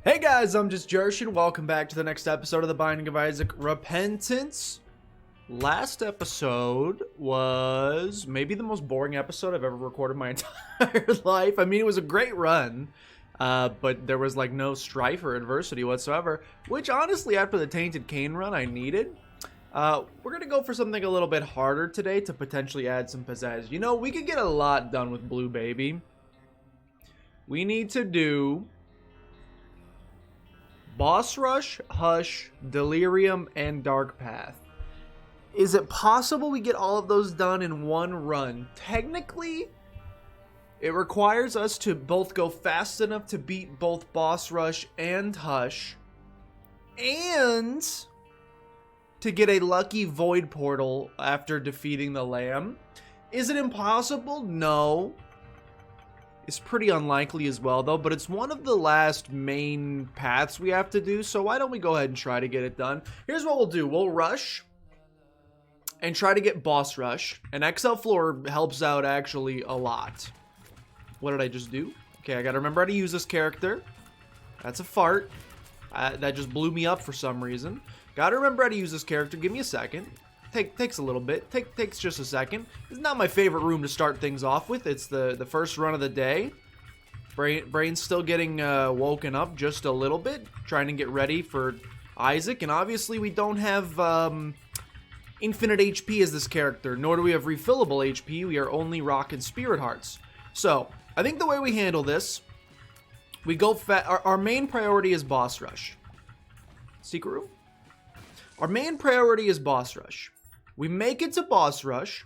Hey guys, I'm just Jersh and welcome back to the next episode of The Binding of Isaac Repentance. Last episode was maybe the most boring episode I've ever recorded in my entire life. I mean, it was a great run, but there was like no strife or adversity whatsoever, which honestly, after the Tainted Cane run, I needed. We're gonna go for something a little bit harder today to potentially add some pizzazz. You know, we could get a lot done with Blue Baby. We need to do Boss Rush, Hush, Delirium, and Dark Path. Is it possible we get all of those done in one run? Technically, it requires us to both go fast enough to beat both Boss Rush and Hush, and to get a lucky Void Portal after defeating the Lamb. Is it impossible? No. It's pretty unlikely as well, though, but it's one of the last main paths we have to do, so why don't we go ahead and try to get it done? Here's what we'll do. We'll rush and try to get Boss Rush, and XL Floor helps out actually a lot. What did I just do? Okay, I gotta remember how to use this character. That's a fart. That just blew me up for some reason. Gotta remember how to use this character. Give me a second. Takes a little bit. Takes just a second. It's not my favorite room to start things off with. It's the first run of the day. Brain's still getting woken up just a little bit, trying to get ready for Isaac. And obviously we don't have infinite HP as this character, nor do we have refillable HP. We are only rocking Spirit Hearts. So I think the way we handle this, we go our main priority is Boss Rush. Secret room? Our main priority is Boss Rush. We make it to Boss Rush.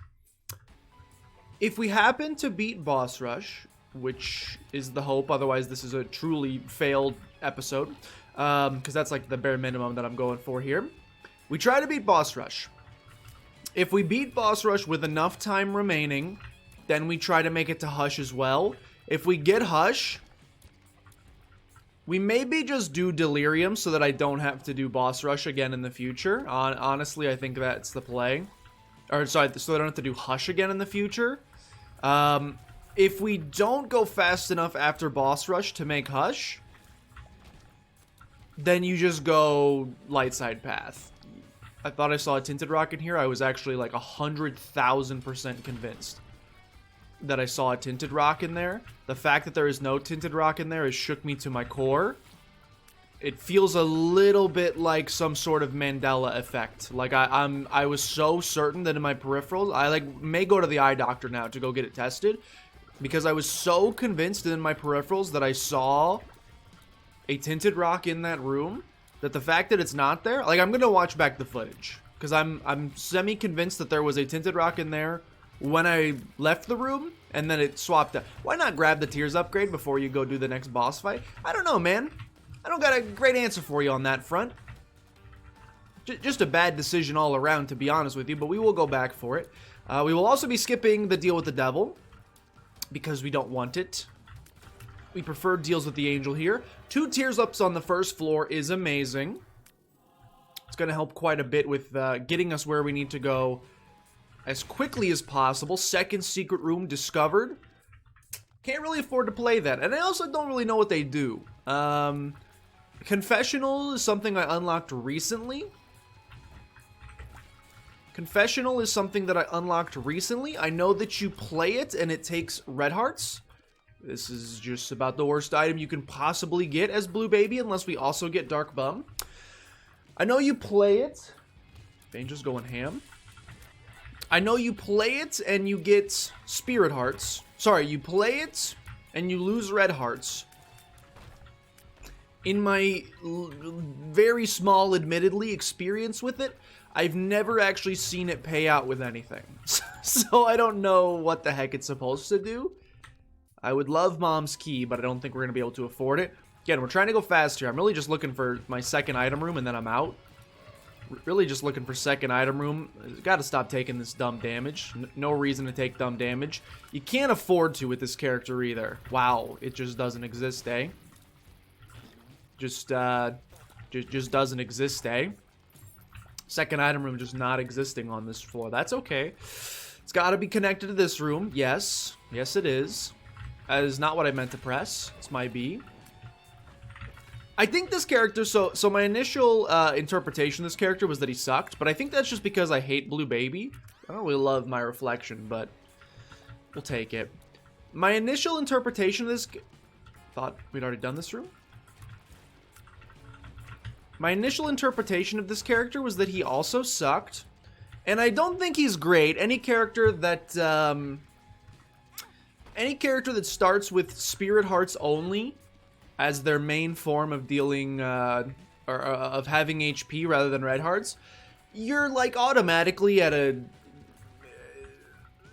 If we happen to beat Boss Rush, which is the hope, otherwise this is a truly failed episode, because that's like the bare minimum that I'm going for here. We try to beat Boss Rush. If we beat Boss Rush with enough time remaining, then we try to make it to Hush as well. If we get Hush, we maybe just do Delirium so that I don't have to do Boss Rush again in the future. Honestly, I think that's the play. Or, sorry, so I don't have to do Hush again in the future. If we don't go fast enough after Boss Rush to make Hush, then you just go Light Side Path. I thought I saw a Tinted Rock in here. I was actually like 100,000% convinced that I saw a Tinted Rock in there. The fact that there is no Tinted Rock in there has shook me to my core. It feels a little bit like some sort of Mandela effect. Like I was so certain that in my peripherals, I like may go to the eye doctor now to go get it tested, because I was so convinced in my peripherals that I saw a Tinted Rock in that room, that the fact that it's not there, like I'm gonna watch back the footage, because I'm semi-convinced that there was a Tinted Rock in there when I left the room, and then it swapped out. Why not grab the Tears upgrade before you go do the next boss fight? I don't know, man. I don't got a great answer for you on that front. Just a bad decision all around, to be honest with you, but we will go back for it. We will also be skipping the deal with the devil, because we don't want it. We prefer deals with the angel here. 2 Tears ups on the first floor is amazing. It's going to help quite a bit with getting us where we need to go as quickly as possible. Second secret room discovered. Can't really afford to play that. And I also don't really know what they do. Confessional is something I unlocked recently. Confessional is something that I unlocked recently. I know that you play it and it takes red hearts. This is just about the worst item you can possibly get as Blue Baby, unless we also get Dark Bum. I know you play it. Angel's going ham. I know you play it and you get Spirit Hearts. Sorry, you play it and you lose Red Hearts. In my very small, admittedly, experience with it, I've never actually seen it pay out with anything. So I don't know what the heck it's supposed to do. I would love Mom's Key, but I don't think we're going to be able to afford it. Again, we're trying to go fast here. I'm really just looking for my second item room and then I'm out. Really just looking for second item room. Gotta stop taking this dumb damage. No reason to take dumb damage. You can't afford to with this character either. Wow, it just doesn't exist, eh? Just doesn't exist, eh? Second item room just not existing on this floor. That's okay. It's gotta be connected to this room. Yes. Yes, it is. That is not what I meant to press. It's my B. I think this character, so my initial interpretation of this character was that he sucked, but I think that's just because I hate Blue Baby. I don't really love my reflection, but we'll take it. My initial interpretation of this... Thought we'd already done this room? My initial interpretation of this character was that he also sucked, and I don't think he's great. Any character that starts with Spirit Hearts only as their main form of dealing, or of having HP rather than red hearts, you're like automatically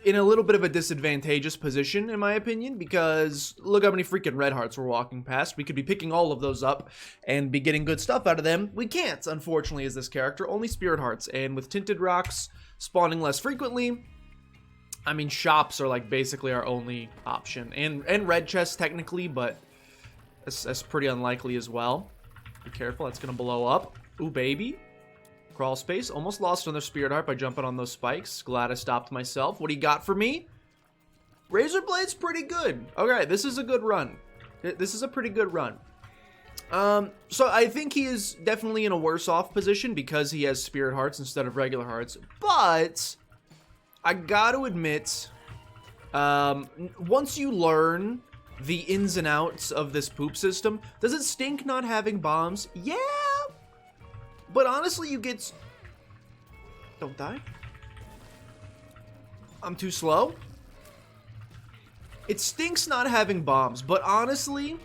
in a little bit of a disadvantageous position, in my opinion, because look how many freaking red hearts we're walking past. We could be picking all of those up and be getting good stuff out of them. We can't, unfortunately, as this character. Only Spirit Hearts, and with Tinted Rocks spawning less frequently, I mean, shops are like basically our only option. And red chests, technically, but that's pretty unlikely as well. Be careful, that's gonna blow up. Ooh, baby. Crawl space. Almost lost another Spirit Heart by jumping on those spikes. Glad I stopped myself. What do you got for me? Razor Blade's pretty good. Okay, this is a good run. This is a pretty good run. So I think he is definitely in a worse off position because he has Spirit Hearts instead of regular hearts. But I gotta admit, once you learn the ins and outs of this poop system, does it stink not having bombs? Yeah! But honestly, you get... Don't die. I'm too slow. It stinks not having bombs, but honestly,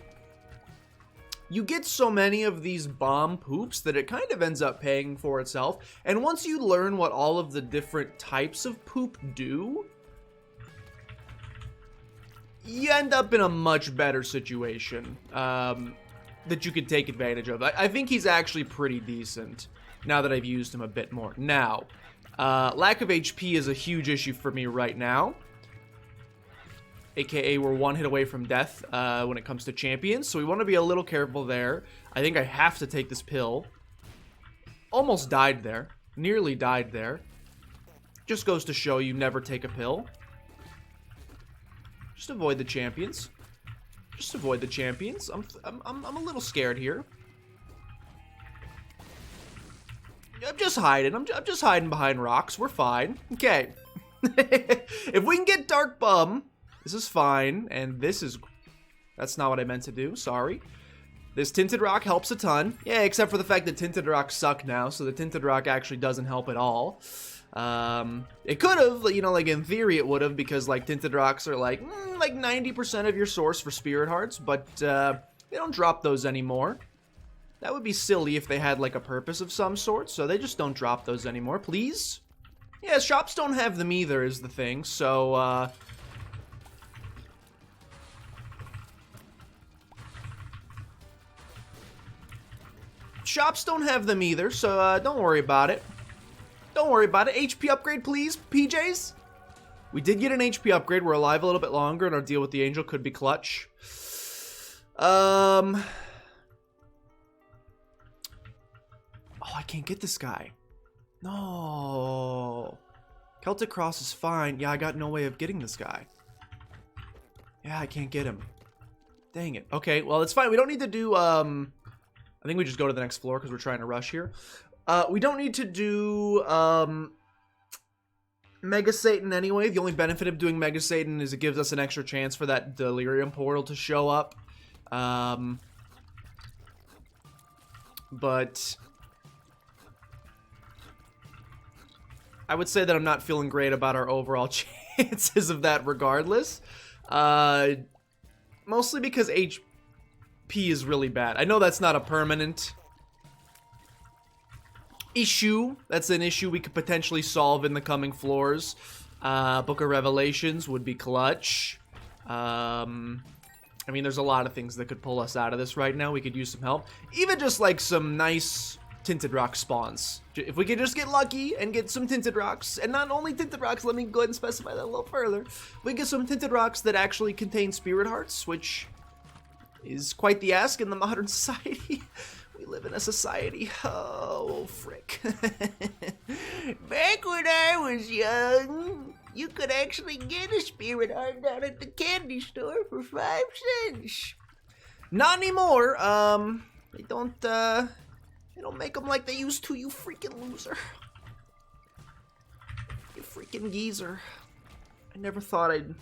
you get so many of these bomb poops that it kind of ends up paying for itself. And once you learn what all of the different types of poop do, you end up in a much better situation that you could take advantage of. I think he's actually pretty decent now that I've used him a bit more. Now, lack of HP is a huge issue for me right now. AKA we're one hit away from death when it comes to champions, so we want to be a little careful there. I think I have to take this pill. Almost died there. Nearly died there. Just goes to show you never take a pill. Just avoid the champions. Just avoid the champions. I'm a little scared here. I'm just hiding. I'm just hiding behind rocks. We're fine. Okay. If we can get Dark Bum, this is fine. And this is... That's not what I meant to do. Sorry. This Tinted Rock helps a ton. Yeah, except for the fact that Tinted Rocks suck now. So the Tinted Rock actually doesn't help at all. It could have, you know, like in theory it would have, because like Tinted Rocks are like 90% of your source for Spirit Hearts, but they don't drop those anymore. That would be silly if they had like a purpose of some sort, so they just don't drop those anymore, please. Yeah, shops don't have them either is the thing, so shops don't have them either, so don't worry about it. Don't worry about it. HP upgrade, please, PJs. We did get an HP upgrade. We're alive a little bit longer, and our deal with the angel could be clutch. Oh, I can't get this guy. No. Celtic Cross is fine. Yeah, I got no way of getting this guy. Yeah, I can't get him. Dang it. Okay, well, it's fine. We don't need to do, I think we just go to the next floor because we're trying to rush here. We don't need to do Mega Satan anyway. The only benefit of doing Mega Satan is it gives us an extra chance for that Delirium portal to show up. But I would say that I'm not feeling great about our overall chances of that regardless. Mostly because HP is really bad. I know that's not a permanent issue. That's an issue we could potentially solve in the coming floors. Book of Revelations would be clutch. I mean, there's a lot of things that could pull us out of this right now. We could use some help. Even just like some nice Tinted Rock spawns. If we could just get lucky and get some Tinted Rocks, and not only Tinted Rocks, let me go ahead and specify that a little further. We get some Tinted Rocks that actually contain Spirit Hearts, which is quite the ask in the modern society. We live in a society. Oh, frick. Back when I was young, you could actually get a Spirit Heart down at the candy store for 5 cents. Not anymore. They don't make them like they used to, you freaking loser. You freaking geezer. I never thought I'd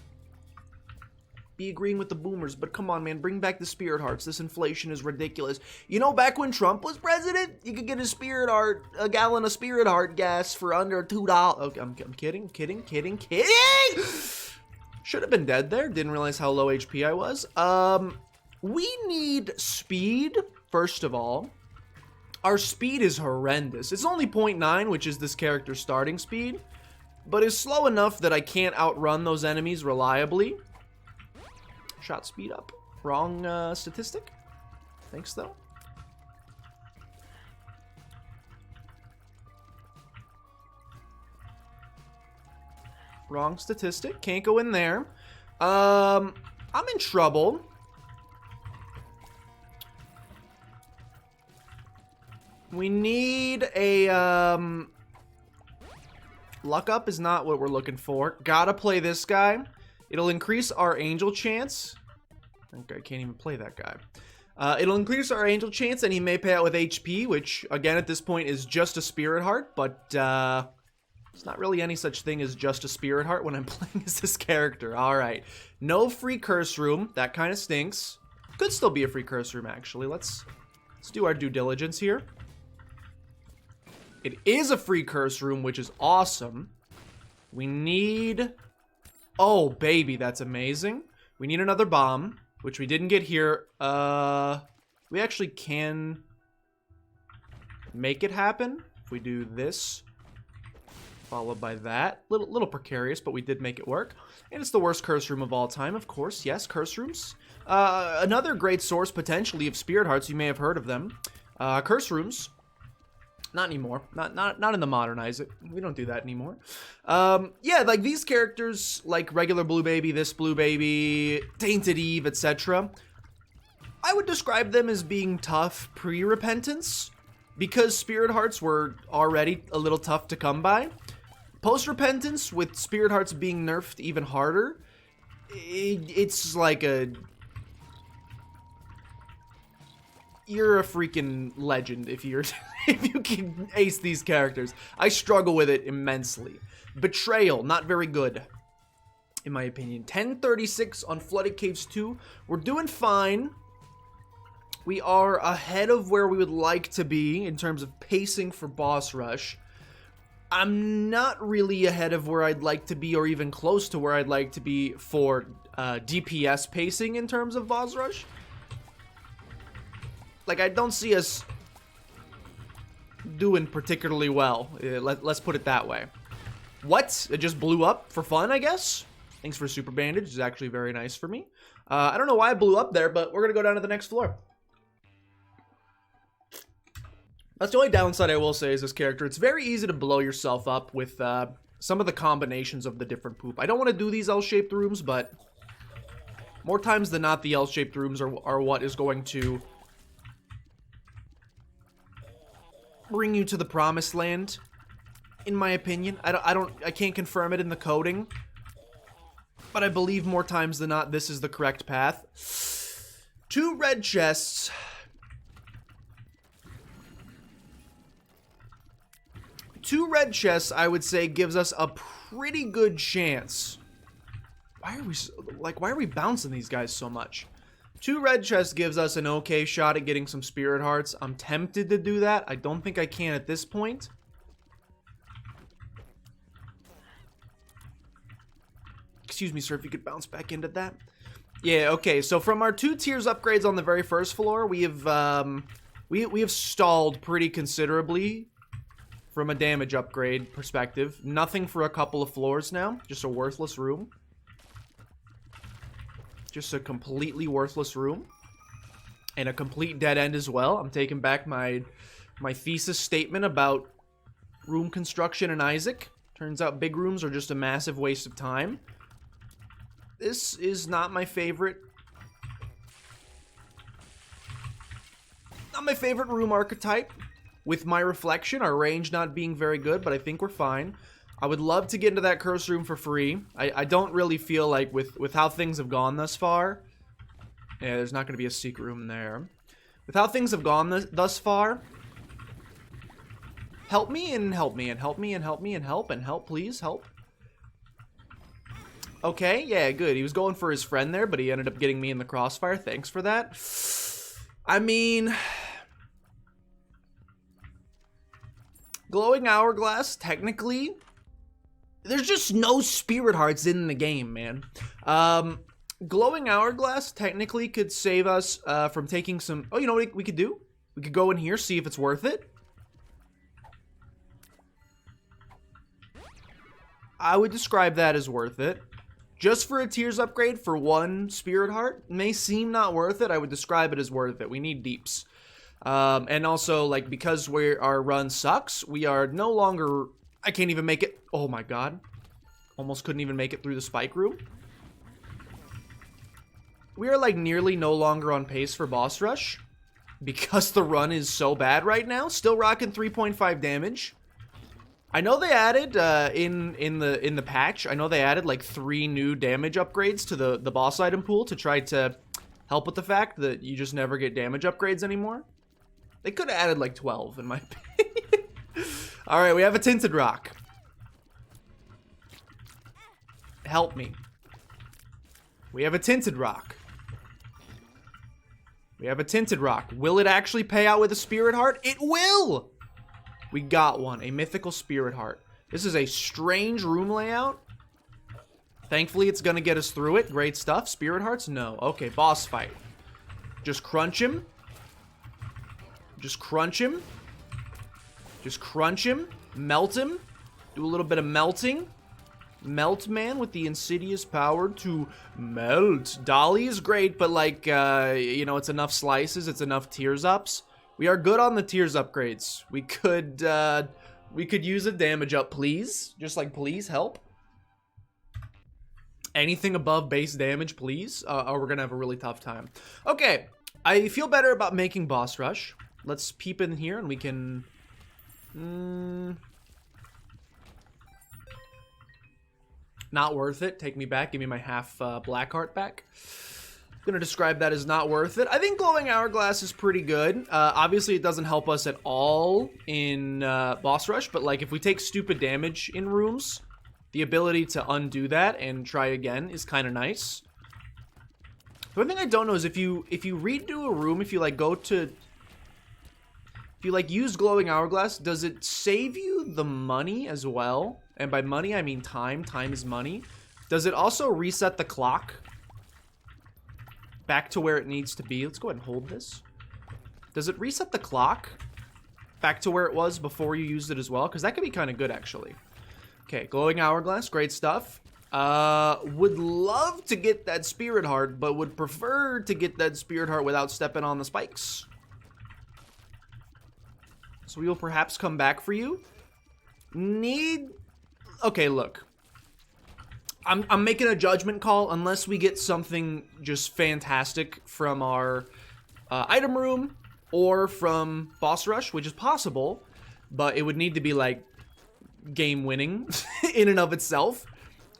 be agreeing with the boomers, but come on, man, bring back the spirit hearts. This inflation is ridiculous. You know, back when Trump was president, you could get a gallon of spirit heart gas for under $2. Okay, I'm kidding. Should have been dead there. Didn't realize how low HP I was. We need speed, first of all. Our speed is horrendous. It's only 0.9, which is this character's starting speed, but is slow enough that I can't outrun those enemies reliably. Shot speed up. Wrong statistic. Thanks, though. Wrong statistic. Can't go in there. I'm in trouble. We need a, luck up is not what we're looking for. Gotta play this guy. It'll increase our angel chance. Okay, I can't even play that guy. It'll increase our angel chance, and he may pay out with HP, which, again, at this point is just a spirit heart, but, there's not really any such thing as just a spirit heart when I'm playing as this character. Alright. No free curse room. That kind of stinks. Could still be a free curse room, actually. Let's do our due diligence here. It is a free curse room, which is awesome. We need... Oh, baby, that's amazing. We need another bomb, which we didn't get here. We actually can make it happen if we do this, followed by that. Little precarious, but we did make it work. And it's the worst curse room of all time, of course. Yes, curse rooms. Another great source, potentially, of spirit hearts. You may have heard of them. Curse rooms. Not anymore. Not in the modernize it. We don't do that anymore. Yeah, like these characters, like regular Blue Baby, this Blue Baby, Tainted Eve, etc. I would describe them as being tough pre-repentance, because spirit hearts were already a little tough to come by. Post-repentance, with spirit hearts being nerfed even harder, it's like a... You're a freaking legend if you're if you can ace these characters. I struggle with it immensely. Betrayal, not very good, in my opinion. 1036 on Flooded Caves 2. We're doing fine. We are ahead of where we would like to be in terms of pacing for boss rush. I'm not really ahead of where I'd like to be, or even close to where I'd like to be for DPS pacing in terms of boss rush. Like, I don't see us doing particularly well. Let's put it that way. What? It just blew up for fun, I guess? Thanks for Super Bandage. It's actually very nice for me. I don't know why I blew up there, but we're going to go down to the next floor. That's the only downside I will say is this character. It's very easy to blow yourself up with some of the combinations of the different poop. I don't want to do these L-shaped rooms, but more times than not, the L-shaped rooms are what is going to bring you to the promised land, in my opinion. I can't confirm it in the coding, but I believe more times than not this is the correct path. 2 red chests. 2 red chests, I would say, gives us a pretty good chance. Why are we bouncing these guys so much? 2 red chests gives us an okay shot at getting some spirit hearts. I'm tempted to do that. I don't think I can at this point. Excuse me, sir, if you could bounce back into that. Yeah, okay, so from our 2 tiers upgrades on the very first floor, we have stalled pretty considerably from a damage upgrade perspective. Nothing for a couple of floors now. Just a worthless room. Just a completely worthless room. And a complete dead end as well. I'm taking back my thesis statement about room construction in Isaac. Turns out big rooms are just a massive waste of time. This is not my favorite. Not my favorite room archetype. With my reflection, our range not being very good, but I think we're fine. I would love to get into that curse room for free. I don't really feel like with how things have gone thus far, yeah, there's not going to be a secret room there. With how things have gone thus far, help me and help me and help me and help me and help, please, help. Okay, yeah, good. He was going for his friend there, but he ended up getting me in the crossfire. Thanks for that. I mean, glowing hourglass, technically, there's just no spirit hearts in the game, man. Glowing hourglass technically could save us from taking some... Oh, you know what we could do? We could go in here, see if it's worth it. I would describe that as worth it. Just for a tiers upgrade for 1 spirit heart may seem not worth it. I would describe it as worth it. We need deeps. And also, like, because our run sucks, we are no longer... I can't even make it. Oh my god. Almost couldn't even make it through the spike room. We are like nearly no longer on pace for boss rush because the run is so bad right now. Still rocking 3.5 damage. I know they added in the patch. I know they added like 3 new damage upgrades to the boss item pool to try to help with the fact that you just never get damage upgrades anymore. They could have added like 12 in my opinion. All right, we have a tinted rock. Help me. We have a tinted rock. We have a tinted rock. Will it actually pay out with a spirit heart? It will! We got one, a mythical spirit heart. This is a strange room layout. Thankfully, it's gonna get us through it. Great stuff. Spirit hearts? No. Okay, boss fight. Just crunch him. Just crunch him. Just crunch him. Melt him. Do a little bit of melting. Melt man with the insidious power to melt. Dolly is great, but like, you know, it's enough slices, it's enough tears ups. We are good on the tears upgrades. We could use a damage up, please. Just like, please help. Anything above base damage, please, or we're gonna have a really tough time. Okay, I feel better about making boss rush. Let's peep in here and we can... Not worth it. Take me back. Give me my half black heart back. I'm gonna describe that as not worth it. I think glowing hourglass is pretty good. Obviously, it doesn't help us at all in boss rush, but like if we take stupid damage in rooms, the ability to undo that and try again is kind of nice. The one thing I don't know is if you redo a room, if you like go to, if you like use glowing hourglass, does it save you the money as well? And by money, I mean time. Time is money. Does it also reset the clock back to where it needs to be? Let's go ahead and hold this. Does it reset the clock back to where it was before you used it as well? Because that could be kind of good, actually. Okay, glowing hourglass. Great stuff. Would love to get that spirit heart, but would prefer to get that spirit heart without stepping on the spikes. So we will perhaps come back for you. Okay, look. I'm making a judgment call unless we get something just fantastic from our item room or from boss rush, which is possible, but it would need to be like game winning in and of itself.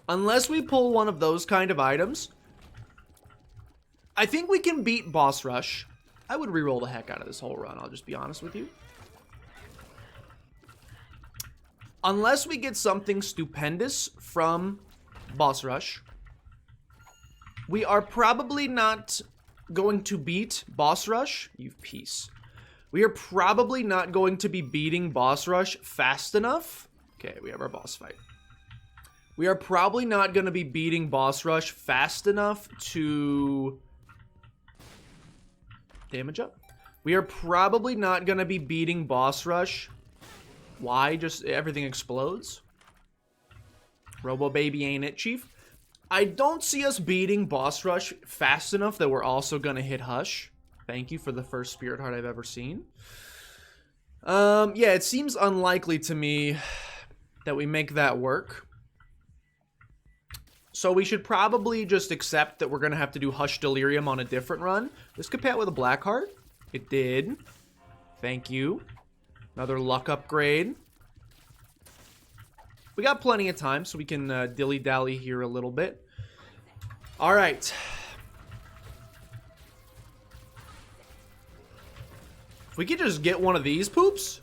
Unless we pull one of those kind of items, I think we can beat boss rush. I would reroll the heck out of this whole run, I'll just be honest with you. Unless we get something stupendous from boss rush, we are probably not going to beat boss rush. You piece. We are probably not going to be beating boss rush fast enough. Okay, we have our boss fight. We are probably not going to be beating boss rush fast enough to damage up. We are probably not going to be beating boss rush. Why? Just everything explodes? Robo baby ain't it, chief? I don't see us beating boss rush fast enough that we're also gonna hit Hush. Thank you for the first spirit heart I've ever seen. Yeah, it seems unlikely to me that we make that work. So we should probably just accept that we're gonna have to do Hush Delirium on a different run. This could pay out with a black heart. It did. Thank you. Another luck upgrade. We got plenty of time, so we can dilly-dally here a little bit. All right. If we could just get one of these poops.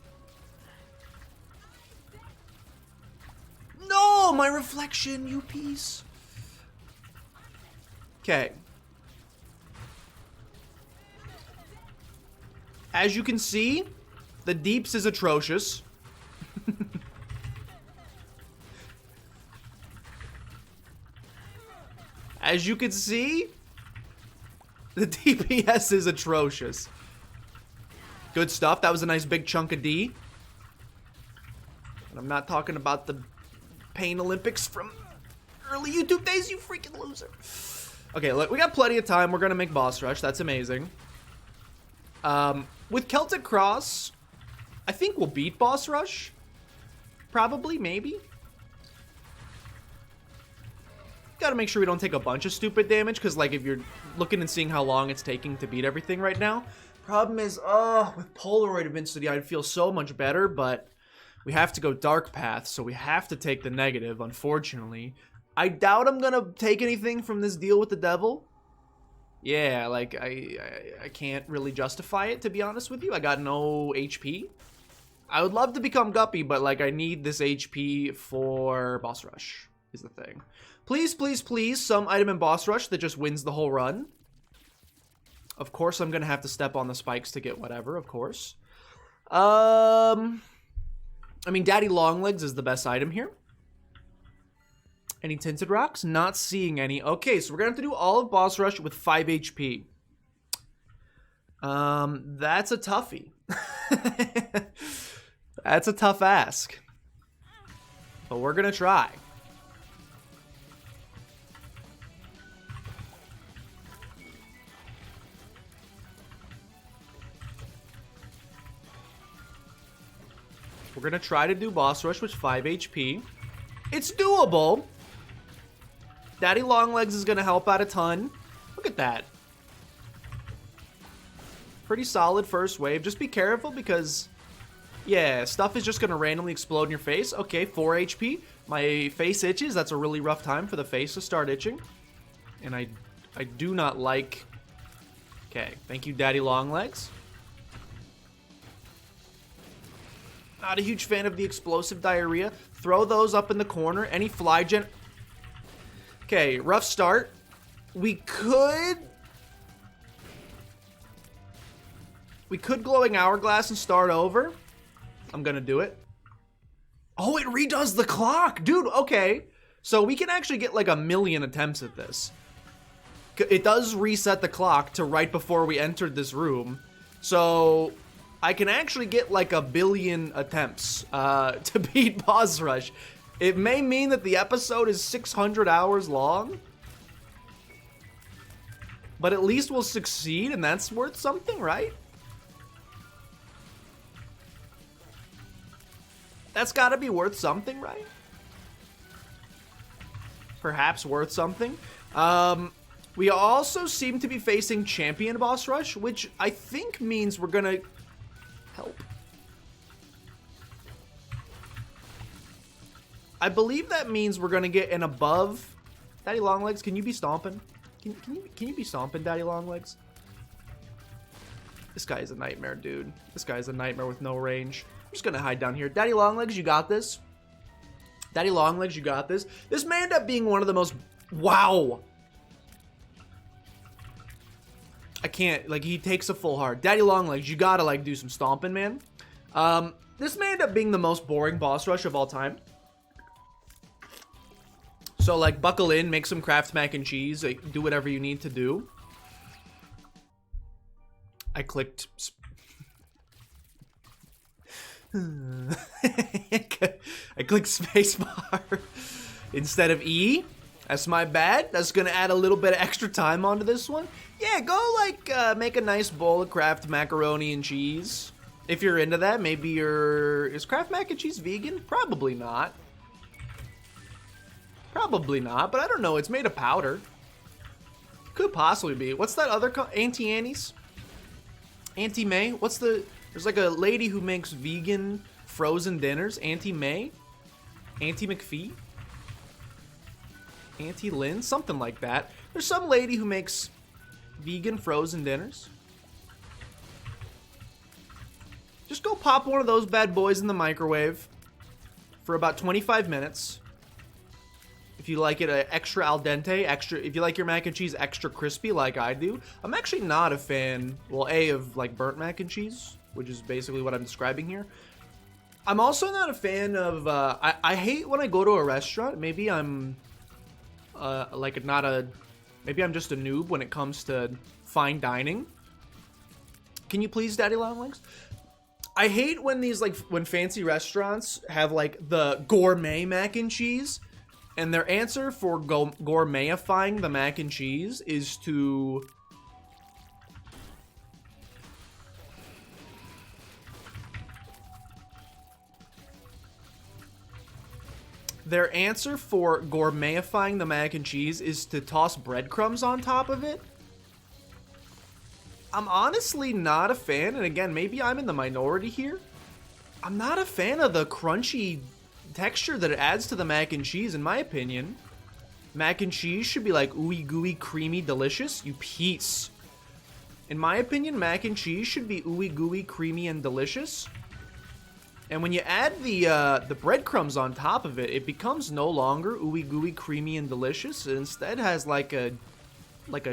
No, my reflection, you piece. Okay. As you can see, the deeps is atrocious. As you can see, the DPS is atrocious. Good stuff. That was a nice big chunk of D. And I'm not talking about the Pain Olympics from early YouTube days, you freaking loser. Okay, look, we got plenty of time. We're going to make boss rush. That's amazing. With Celtic Cross, I think we'll beat boss rush. Probably, maybe. Gotta make sure we don't take a bunch of stupid damage, because, like, if you're looking and seeing how long it's taking to beat everything right now. Problem is, with Polaroid Invincity, I'd feel so much better, but we have to go Dark Path, so we have to take the negative, unfortunately. I doubt I'm gonna take anything from this deal with the devil. Yeah, like, I can't really justify it, to be honest with you. I got no HP. I would love to become Guppy, but, like, I need this HP for boss rush, is the thing. Please, please, please, some item in boss rush that just wins the whole run. Of course, I'm gonna have to step on the spikes to get whatever, of course. I mean, Daddy Longlegs is the best item here. Any Tinted Rocks? Not seeing any. Okay, so we're gonna have to do all of boss rush with 5 HP. That's a toughie. That's a tough ask. But we're gonna try. We're gonna try to do boss rush with 5 HP. It's doable. Daddy Longlegs is gonna help out a ton. Look at that. Pretty solid first wave. Just be careful because, yeah, stuff is just gonna randomly explode in your face. Okay, 4 HP. My face itches. That's a really rough time for the face to start itching. And I do not like... Okay, thank you, Daddy Longlegs. Not a huge fan of the explosive diarrhea. Throw those up in the corner. Any fly gen... Okay, rough start. We could glowing hourglass and start over. I'm gonna do it. Oh, it redoes the clock. Dude, okay. So we can actually get like 1,000,000 attempts at this. It does reset the clock to right before we entered this room. So... I can actually get like 1,000,000,000 attempts to beat boss rush. It may mean that the episode is 600 hours long, but at least we'll succeed, and that's worth something, right? That's gotta be worth something, right? Perhaps worth something. We also seem to be facing champion boss rush, which I think means we're gonna... help. I believe that means we're gonna get an above. Daddy Longlegs, can you be stomping? Can you be stomping, Daddy Longlegs? This guy is a nightmare, dude. This guy is a nightmare with no range. I'm just gonna hide down here. Daddy Longlegs, you got this. Daddy Longlegs, you got this. This may end up being one of the most... Wow! I can't, like, he takes a full heart. Daddy Longlegs, you gotta, like, do some stomping, man. This may end up being the most boring boss rush of all time. So, like, buckle in, make some Kraft mac and cheese, like, do whatever you need to do. I clicked... I clicked spacebar instead of E. That's my bad. That's gonna add a little bit of extra time onto this one. Yeah, go like make a nice bowl of Kraft macaroni and cheese. If you're into that, maybe you're... Is Kraft mac and cheese vegan? Probably not. Probably not, but I don't know. It's made of powder. Could possibly be. What's that other... Auntie Annie's? Auntie May? What's the... There's like a lady who makes vegan frozen dinners. Auntie May? Auntie McPhee? Auntie Lynn? Something like that. There's some lady who makes vegan frozen dinners. Just go pop one of those bad boys in the microwave for about 25 minutes. If you like it extra al dente, if you like your mac and cheese extra crispy like I do. I'm actually not a fan, well, of like burnt mac and cheese, which is basically what I'm describing here. I'm also not a fan of, I hate when I go to a restaurant. Maybe I'm maybe I'm just a noob when it comes to fine dining. Can you please, Daddy Long Legs? I hate when when fancy restaurants have like the gourmet mac and cheese. And their answer for gourmetifying the mac and cheese is to... Their answer for gourmetifying the mac and cheese is to toss breadcrumbs on top of it. I'm honestly not a fan, and again, maybe I'm in the minority here. I'm not a fan of the crunchy texture that it adds to the mac and cheese, in my opinion. Mac and cheese should be like ooey gooey, creamy, delicious. You piece. In my opinion, mac and cheese should be ooey gooey, creamy, and delicious. And when you add the breadcrumbs on top of it, it becomes no longer ooey gooey, creamy, and delicious. It instead has like a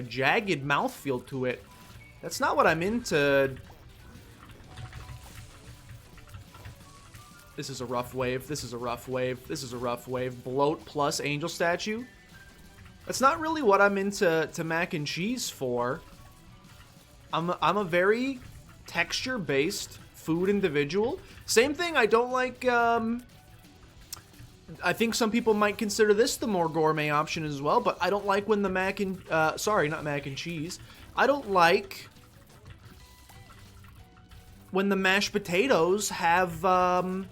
jagged mouthfeel to it. That's not what I'm into. This is a rough wave. This is a rough wave. This is a rough wave. Bloat plus angel statue. That's not really what I'm into mac and cheese for. I'm a very texture-based food individual. Same thing, I don't like, I think some people might consider this the more gourmet option as well, but I don't like when the sorry, not mac and cheese. I don't like when the mashed potatoes have, the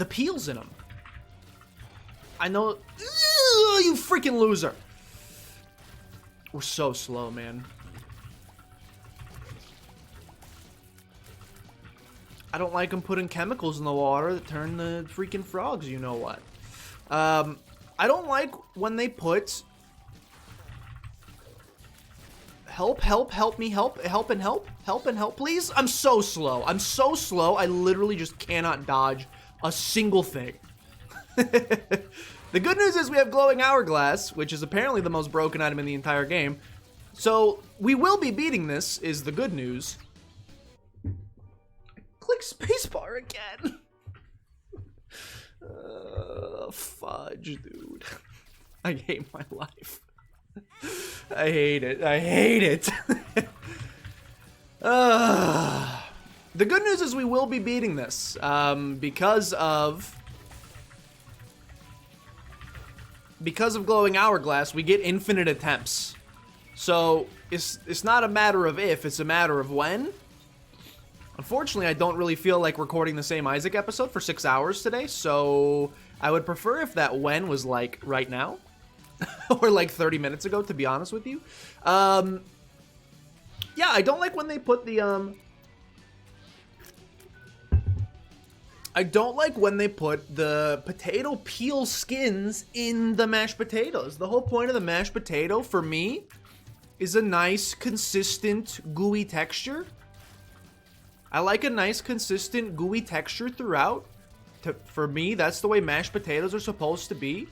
peels in them. I know. Ugh, you freaking loser. We're so slow, man. I don't like them putting chemicals in the water that turn the freaking frogs, you know what. I don't like when they put... Help me, help and help, please. I'm so slow. I'm so slow. I literally just cannot dodge a single thing. The good news is we have glowing hourglass, which is apparently the most broken item in the entire game. So we will be beating this, is the good news. Click spacebar again. Fudge, dude. I hate my life. I hate it. I hate it. The good news is we will be beating this because of glowing hourglass. We get infinite attempts, so it's not a matter of if, it's a matter of when. Unfortunately, I don't really feel like recording the same Isaac episode for 6 hours today, so I would prefer if that when was like right now or like 30 minutes ago, to be honest with you. Yeah, I don't like when they put the I don't like when they put the potato peel skins in the mashed potatoes. The whole point of the mashed potato, for me, is a nice, consistent, gooey texture. I like a nice, consistent, gooey texture throughout. For me, that's the way mashed potatoes are supposed to be.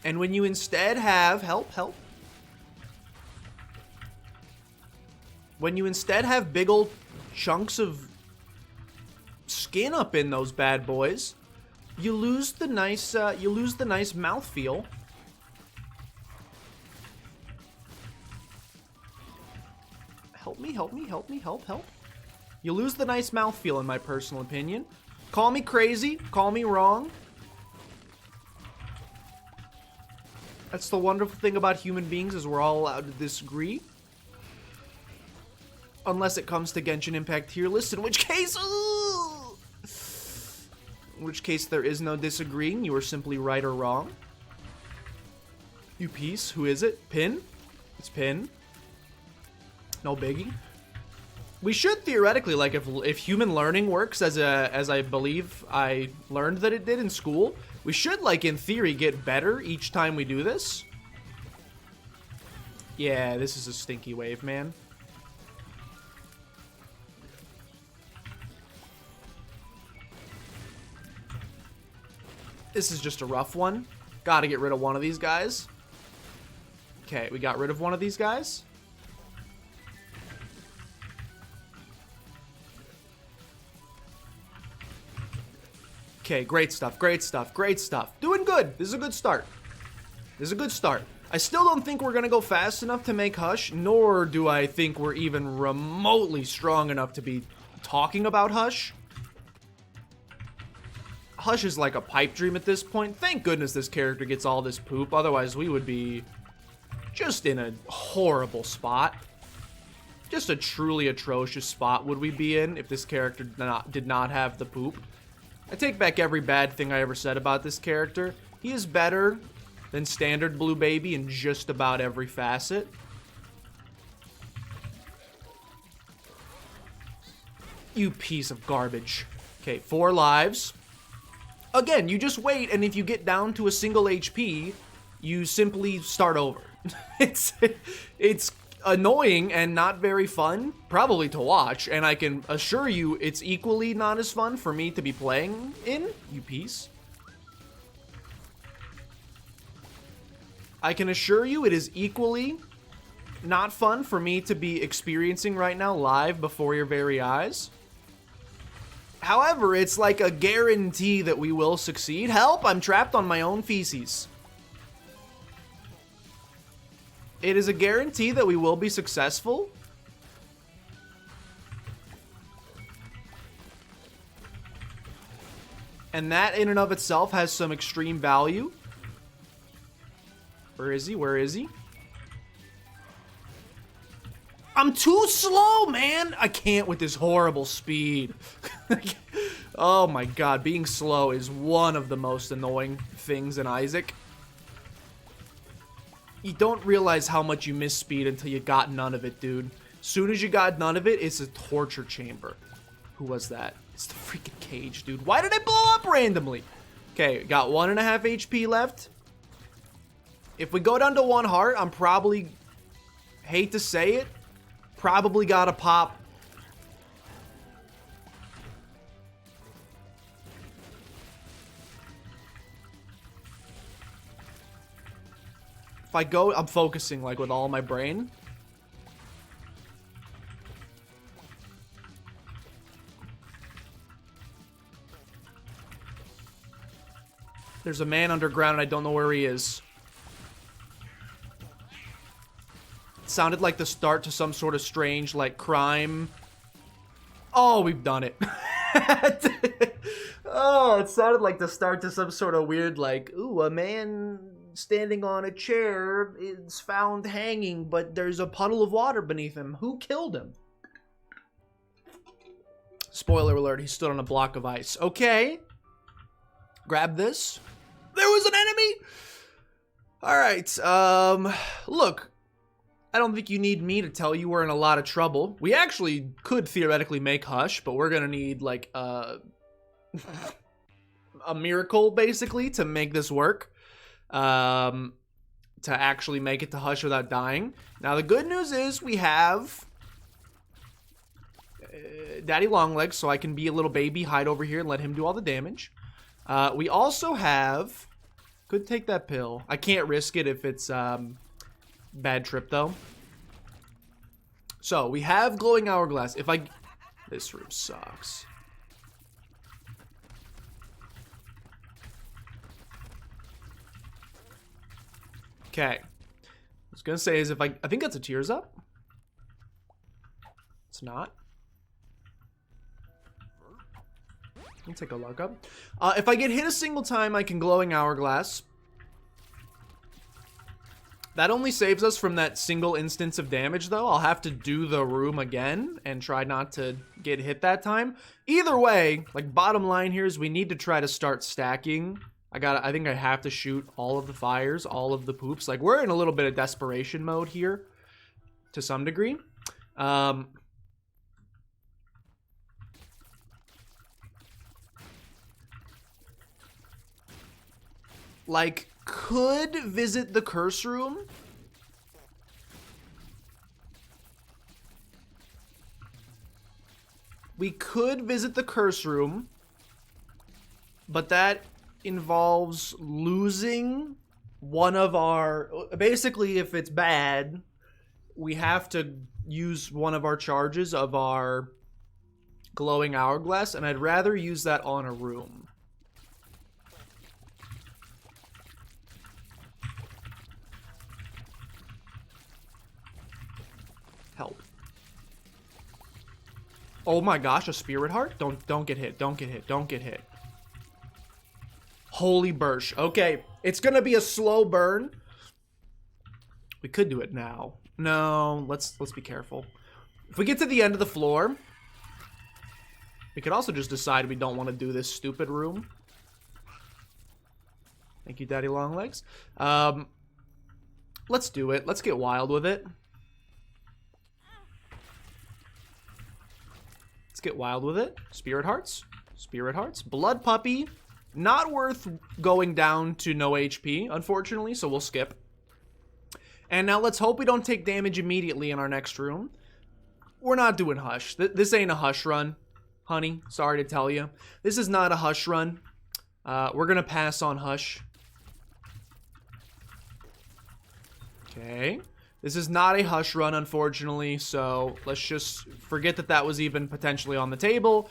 And when you instead have... Help. When you instead have big old chunks of skin up in those bad boys, you lose the nice mouthfeel. Help me, help. You lose the nice mouthfeel, in my personal opinion. Call me crazy, call me wrong. That's the wonderful thing about human beings, is we're all allowed to disagree. Unless it comes to Genshin Impact tier list, in which case... Ooh! In which case there is no disagreeing, you are simply right or wrong. You piece, who is it? Pin? It's Pin. No biggie. We should theoretically, like, if human learning works as I believe I learned that it did in school, we should, like, in theory, get better each time we do this. Yeah, this is a stinky wave, man. This is just a rough one. Gotta get rid of one of these guys. Okay, we got rid of one of these guys. Okay, great stuff, great stuff, great stuff. Doing good. This is a good start. This is a good start. I still don't think we're gonna go fast enough to make Hush, nor do I think we're even remotely strong enough to be talking about Hush. Hush is like a pipe dream at this point. Thank goodness this character gets all this poop, otherwise we would be just in a horrible spot. Just a truly atrocious spot would we be in if this character did not have the poop. I take back every bad thing I ever said about this character. He is better than standard Blue Baby in just about every facet. You piece of garbage. Okay, 4 lives. Again, you just wait, and if you get down to a single HP, you simply start over. It's annoying and not very fun, probably to watch, and I can assure you it's equally not as fun for me to be playing in, you piece. I can assure you it is equally not fun for me to be experiencing right now live before your very eyes. However, it's like a guarantee that we will succeed. Help, I'm trapped on my own feces. It is a guarantee that we will be successful. And that in and of itself has some extreme value. Where is he? Where is he? I'm too slow, man. I can't with this horrible speed. Oh my god, being slow is one of the most annoying things in Isaac. You don't realize how much you miss speed until you got none of it, dude. Soon as you got none of it, it's a torture chamber. Who was that? It's the freaking cage, dude. Why did I blow up randomly? Okay, got 1.5 HP left. If we go down to 1 heart, I'm probably, hate to say it, probably gotta pop. If I go, I'm focusing like with all my brain. There's a man underground and I don't know where he is. It sounded like the start to some sort of strange, like, crime. Oh, we've done it. Oh, it sounded like the start to some sort of weird, like, ooh, a man standing on a chair is found hanging, but there's a puddle of water beneath him. Who killed him? Spoiler alert, he stood on a block of ice. Okay. Grab this. There was an enemy! Alright, look. I don't think you need me to tell you we're in a lot of trouble. We actually could theoretically make Hush, but we're gonna need, like, a miracle, basically, to make this work. To actually make it to Hush without dying. Now, the good news is we have Daddy Longlegs, so I can be a little baby, hide over here, and let him do all the damage. We also have... Could take that pill. I can't risk it if it's bad trip, though. So, we have Glowing Hourglass. If I... This room sucks. Okay. I was gonna say is if I think that's a Tears Up. It's not. I'll take a luck up. If I get hit a single time, I can Glowing Hourglass. That only saves us from that single instance of damage, though. I'll have to do the room again and try not to get hit that time. Either way, like, bottom line here is we need to try to start stacking. I think I have to shoot all of the fires, all of the poops. Like, we're in a little bit of desperation mode here, to some degree. Like, could visit the curse room. We could visit the curse room. But that involves losing one of our... Basically, if it's bad, we have to use one of our charges of our glowing hourglass, and I'd rather use that on a room. Help. Oh my gosh, a spirit heart? Don't get hit. Don't get hit. Don't get hit. Holy bursh. Okay, it's gonna be a slow burn. We could do it now. No, let's be careful. If we get to the end of the floor, we could also just decide we don't want to do this stupid room. Thank you, Daddy Longlegs. Let's do it. Let's get wild with it. Let's get wild with it. Spirit hearts. Spirit hearts. Blood puppy. Not worth going down to no HP, unfortunately, so we'll skip. And now let's hope we don't take damage immediately in our next room. We're not doing Hush. This ain't a Hush run, honey. Sorry to tell you. This is not a Hush run. We're going to pass on Hush. Okay. This is not a Hush run, unfortunately, so let's just forget that that was even potentially on the table.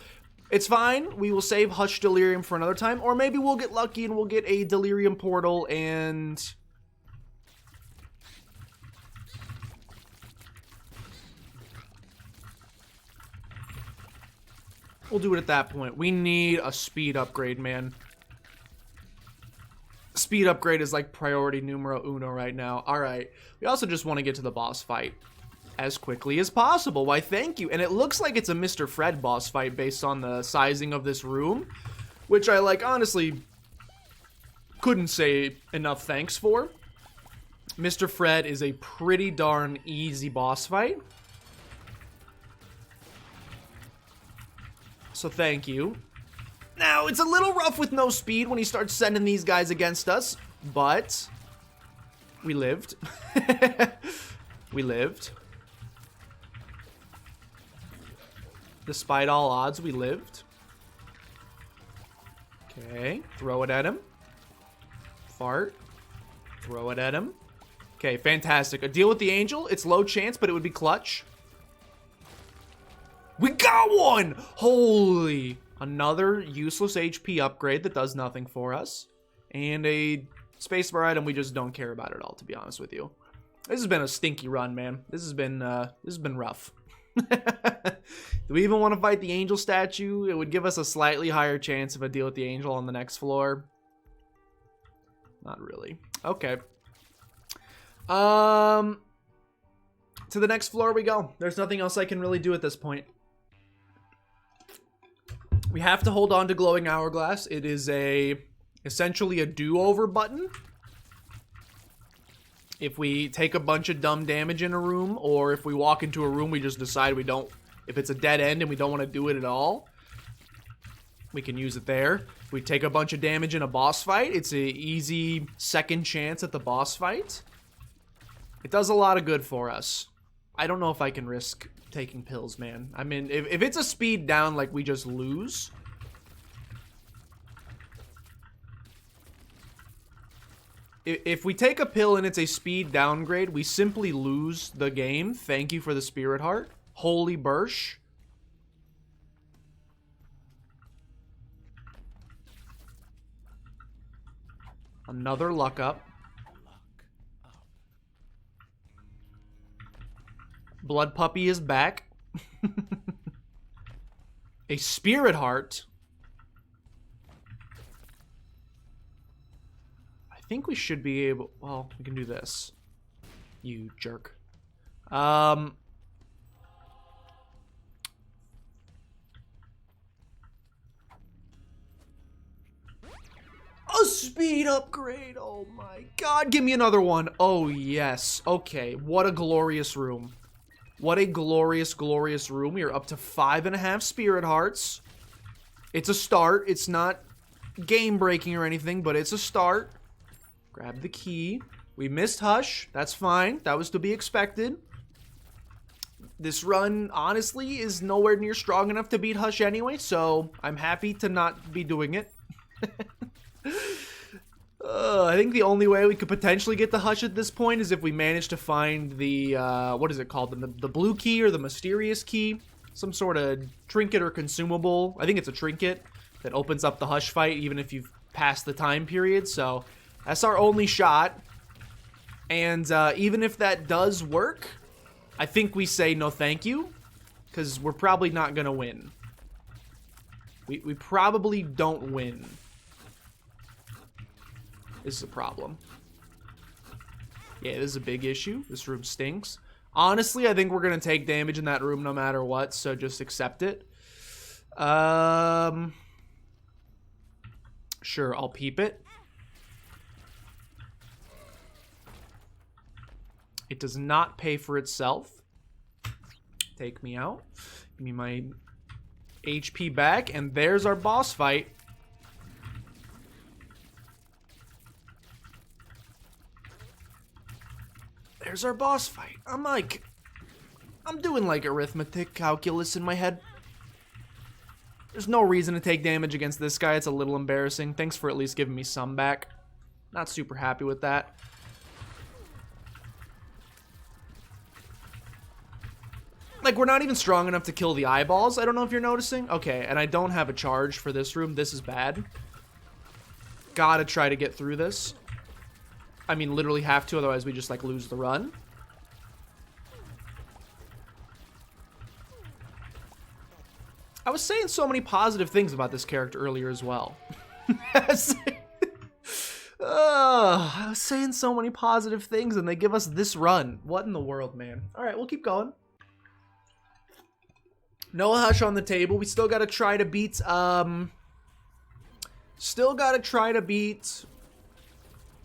It's fine. We will save Hush Delirium for another time, or maybe we'll get lucky and we'll get a Delirium Portal and... we'll do it at that point. We need a speed upgrade, man. Speed upgrade is like priority numero uno right now. All right. We also just want to get to the boss fight as quickly as possible. Why, thank you. And it looks like it's a Mr. Fred boss fight based on the sizing of this room, which I, like, honestly couldn't say enough thanks for. Mr. Fred is a pretty darn easy boss fight. So thank you. Now, it's a little rough with no speed when he starts sending these guys against us, but we lived. We lived. Despite all odds, we lived. Okay, throw it at him. Fart. Throw it at him. Okay, fantastic. A deal with the angel. It's low chance, but it would be clutch. We got one! Holy. Another useless HP upgrade that does nothing for us. And a spacebar item we just don't care about at all, to be honest with you. This has been a stinky run, man. This has been rough. Do we even want to fight the angel statue? It would give us a slightly higher chance of a deal with the angel on the next floor. Not really. Okay. To the next floor we go. There's nothing else I can really do at this point. We have to hold on to glowing hourglass. It is essentially a do-over button. If we take a bunch of dumb damage in a room, or if we walk into a room we just decide we don't, if it's a dead end and we don't want to do it at all, we can use it there. If we take a bunch of damage in a boss fight, it's an easy second chance at the boss fight. It does a lot of good for us. I don't know if I can risk taking pills, man. I mean, if it's a speed down, like, we just lose. If we take a pill and it's a speed downgrade, we simply lose the game. Thank you for the spirit heart. Holy bursh. Another luck up. Blood puppy is back. A spirit heart. I think we should be able... well, we can do this. You jerk. A speed upgrade. Oh my god. Give me another one. Oh, yes. Okay. What a glorious room. What a glorious, glorious room. We are up to 5.5 spirit hearts. It's a start. It's not game-breaking or anything, but it's a start. Grab the key. We missed Hush. That's fine. That was to be expected. This run, honestly, is nowhere near strong enough to beat Hush anyway, so I'm happy to not be doing it. I think the only way we could potentially get the Hush at this point is if we manage to find the, what is it called? The blue key or the mysterious key? Some sort of trinket or consumable. I think it's a trinket that opens up the Hush fight even if you've passed the time period. So that's our only shot. And even if that does work, I think we say no thank you. Because we're probably not going to win. We probably don't win. This is a problem. Yeah, this is a big issue. This room stinks. Honestly, I think we're going to take damage in that room no matter what, so just accept it. Sure, I'll peep it. It does not pay for itself. Take me out. Give me my HP back, and there's our boss fight. There's our boss fight. I'm doing like arithmetic calculus in my head. There's no reason to take damage against this guy. It's a little embarrassing. Thanks for at least giving me some back. Not super happy with that. Like, we're not even strong enough to kill the eyeballs. I don't know if you're noticing. Okay, and I don't have a charge for this room. This is bad. Gotta try to get through this. I mean, literally have to, otherwise we just, like, lose the run. I was saying so many positive things about this character earlier as well. I was saying so many positive things, and they give us this run. What in the world, man? All right, we'll keep going. No Hush on the table. We still got to try to beat,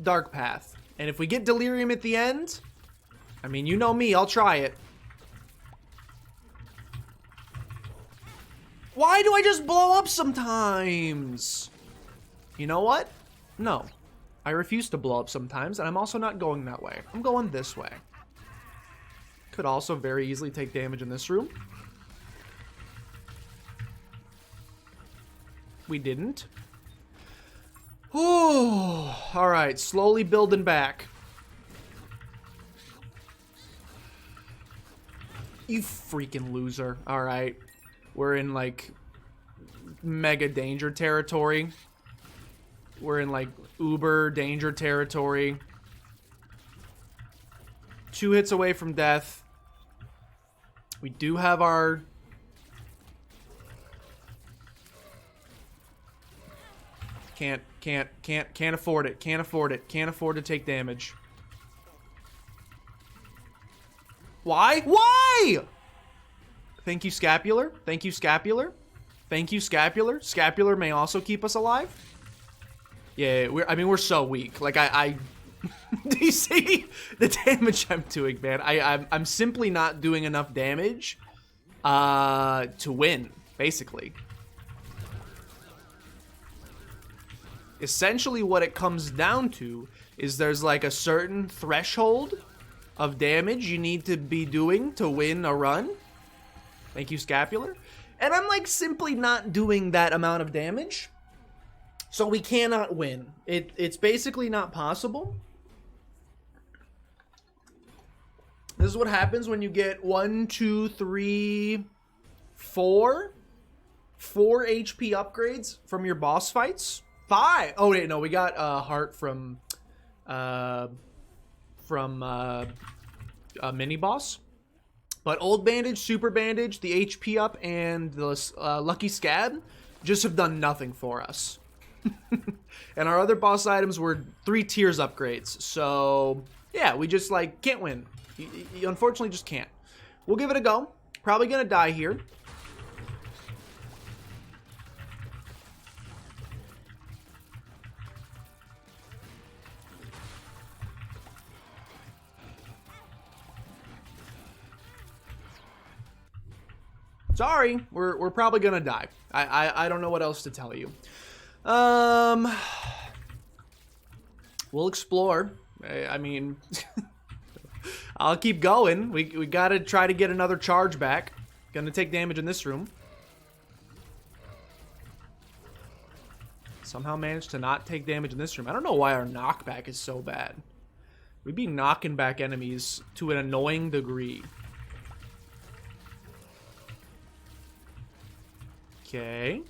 Dark Path. And if we get Delirium at the end, I mean, you know me, I'll try it. Why do I just blow up sometimes? You know what? No. I refuse to blow up sometimes, and I'm also not going that way. I'm going this way. Could also very easily take damage in this room. We didn't. Ooh, alright, slowly building back. You freaking loser. Alright. We're in, like, mega danger territory. We're in, like, uber danger territory. 2 hits away from death. We do have our... Can't afford it. Can't afford it. Can't afford to take damage. Why? Why? Thank you, Scapular. Thank you, Scapular. Thank you, Scapular. Scapular may also keep us alive. Yeah, we're so weak. Like, do you see the damage I'm doing, man? I'm simply not doing enough damage to win, basically. Essentially what it comes down to is there's like a certain threshold of damage you need to be doing to win a run. Thank you, Scapular. And I'm like simply not doing that amount of damage. So we cannot win. It's basically not possible. This is what happens when you get 1, 2, 3, 4 HP upgrades from your boss fights. 5. Oh wait, no, we got heart from a mini boss. But old bandage, super bandage, the HP up, and the lucky scab just have done nothing for us. And our other boss items were 3 tiers upgrades. So yeah, we just like can't win. You unfortunately just can't. We'll give it a go. Probably gonna die here. Sorry, we're probably gonna die. I don't know what else to tell you. We'll explore. I mean, I'll keep going. We gotta try to get another charge back. Gonna take damage in this room. Somehow managed to not take damage in this room. I don't know why our knockback is so bad. We'd be knocking back enemies to an annoying degree. Okay.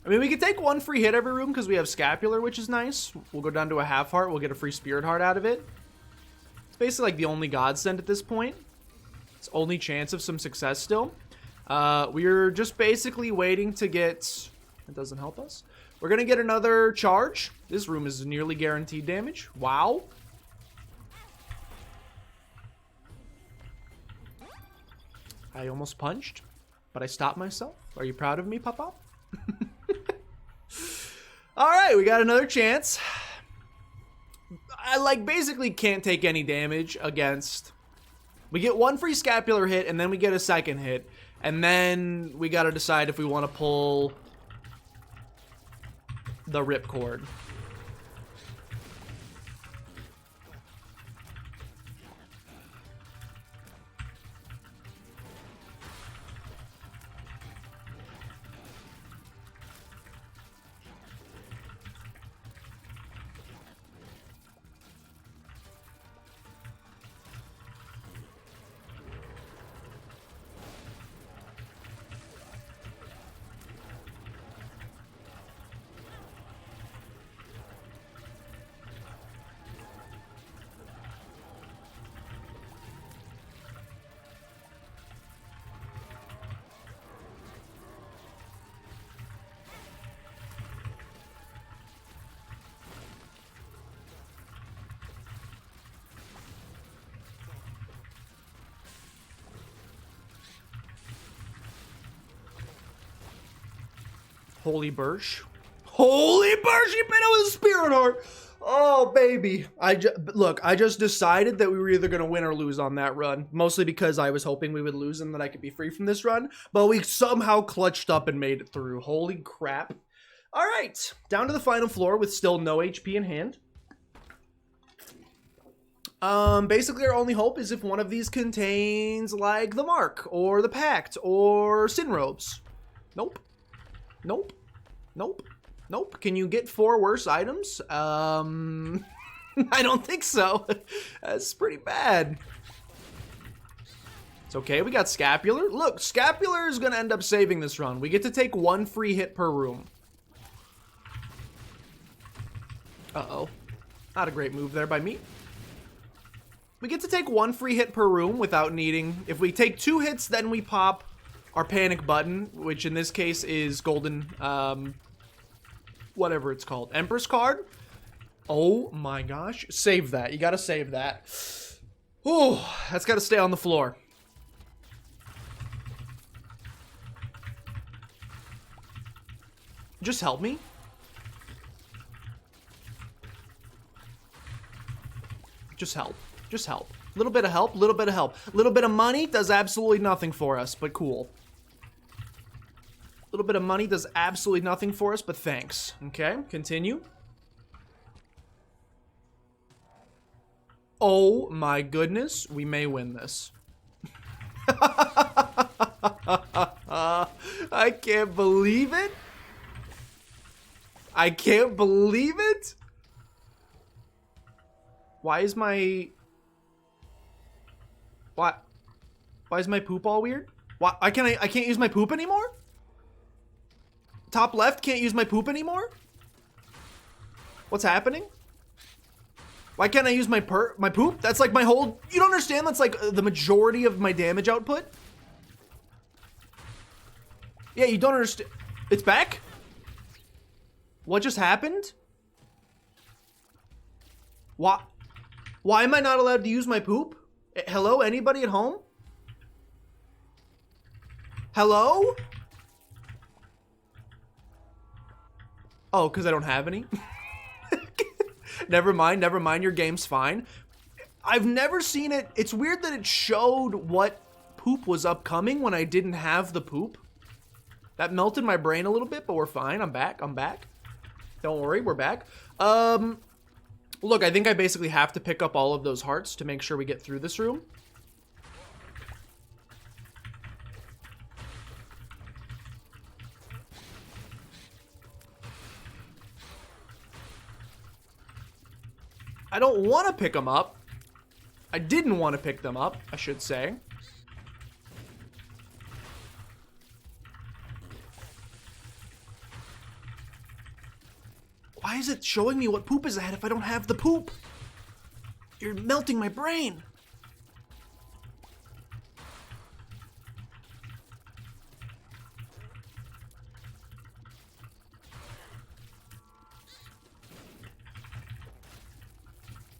I mean, we could take one free hit every room because we have Scapular, which is nice. We'll go down to a half heart. We'll get a free Spirit Heart out of it. It's basically like the only godsend at this point. It's only chance of some success still. We're just basically waiting to get... It doesn't help us. We're going to get another charge. This room is nearly guaranteed damage. Wow. I almost punched, but I stopped myself. Are you proud of me, Papa? Alright, we got another chance. I, like, basically can't take any damage against... We get one free Scapular hit, and then we get a second hit. And then we gotta decide if we want to pull... the Ripcord. Holy Birch. Holy Birch! He bit it with a Spirit Heart! Oh, baby. Look, I just decided that we were either going to win or lose on that run. Mostly because I was hoping we would lose and that I could be free from this run. But we somehow clutched up and made it through. Holy crap. Alright. Down to the final floor with still no HP in hand. Basically our only hope is if one of these contains, like, the Mark, or the Pact, or Sin Robes. Nope. Nope. Nope. Nope. Can you get 4 worse items? I don't think so. That's pretty bad. It's okay. We got Scapular. Look, Scapular is going to end up saving this run. We get to take 1 free hit per room. Uh-oh. Not a great move there by me. We get to take 1 free hit per room without needing... If we take 2 hits, then we pop our panic button, which in this case is golden, whatever it's called. Empress card. Oh my gosh. Save that. You gotta save that. Ooh, that's gotta stay on the floor. Just help me. Just help. Just help. A little bit of help, little bit of help. A little bit of money does absolutely nothing for us, but cool. A little bit of money does absolutely nothing for us, but thanks. Okay, continue. Oh my goodness, we may win this. I can't believe it. I can't believe it. Why is my... Why is my poop all weird? Why I can't use my poop anymore? Top left can't use my poop anymore? What's happening? Why can't I use my poop? That's like my whole... You don't understand? That's like the majority of my damage output? Yeah, you don't understand. It's back? What just happened? Why am I not allowed to use my poop? Hello? Anybody at home? Hello? Oh, because I don't have any? Never mind, your game's fine. I've never seen it. It's weird that it showed what poop was upcoming when I didn't have the poop. That melted my brain a little bit, but we're fine. I'm back. Don't worry, we're back. Look, I think I basically have to pick up all of those hearts to make sure we get through this room. I don't want to pick them up. I didn't want to pick them up, I should say. Why is it showing me what poop is ahead if I don't have the poop? You're melting my brain.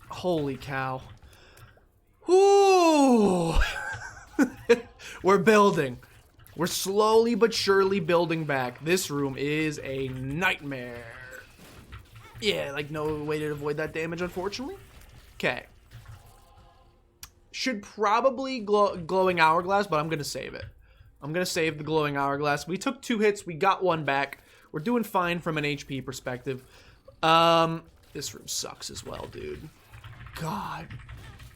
Holy cow. Ooh. We're building. We're slowly but surely building back. This room is a nightmare. Yeah, like no way to avoid that damage, unfortunately. Okay. Should probably glowing hourglass, but I'm going to save it. I'm going to save the glowing hourglass. We took 2 hits. We got 1 back. We're doing fine from an HP perspective. This room sucks as well, dude. God.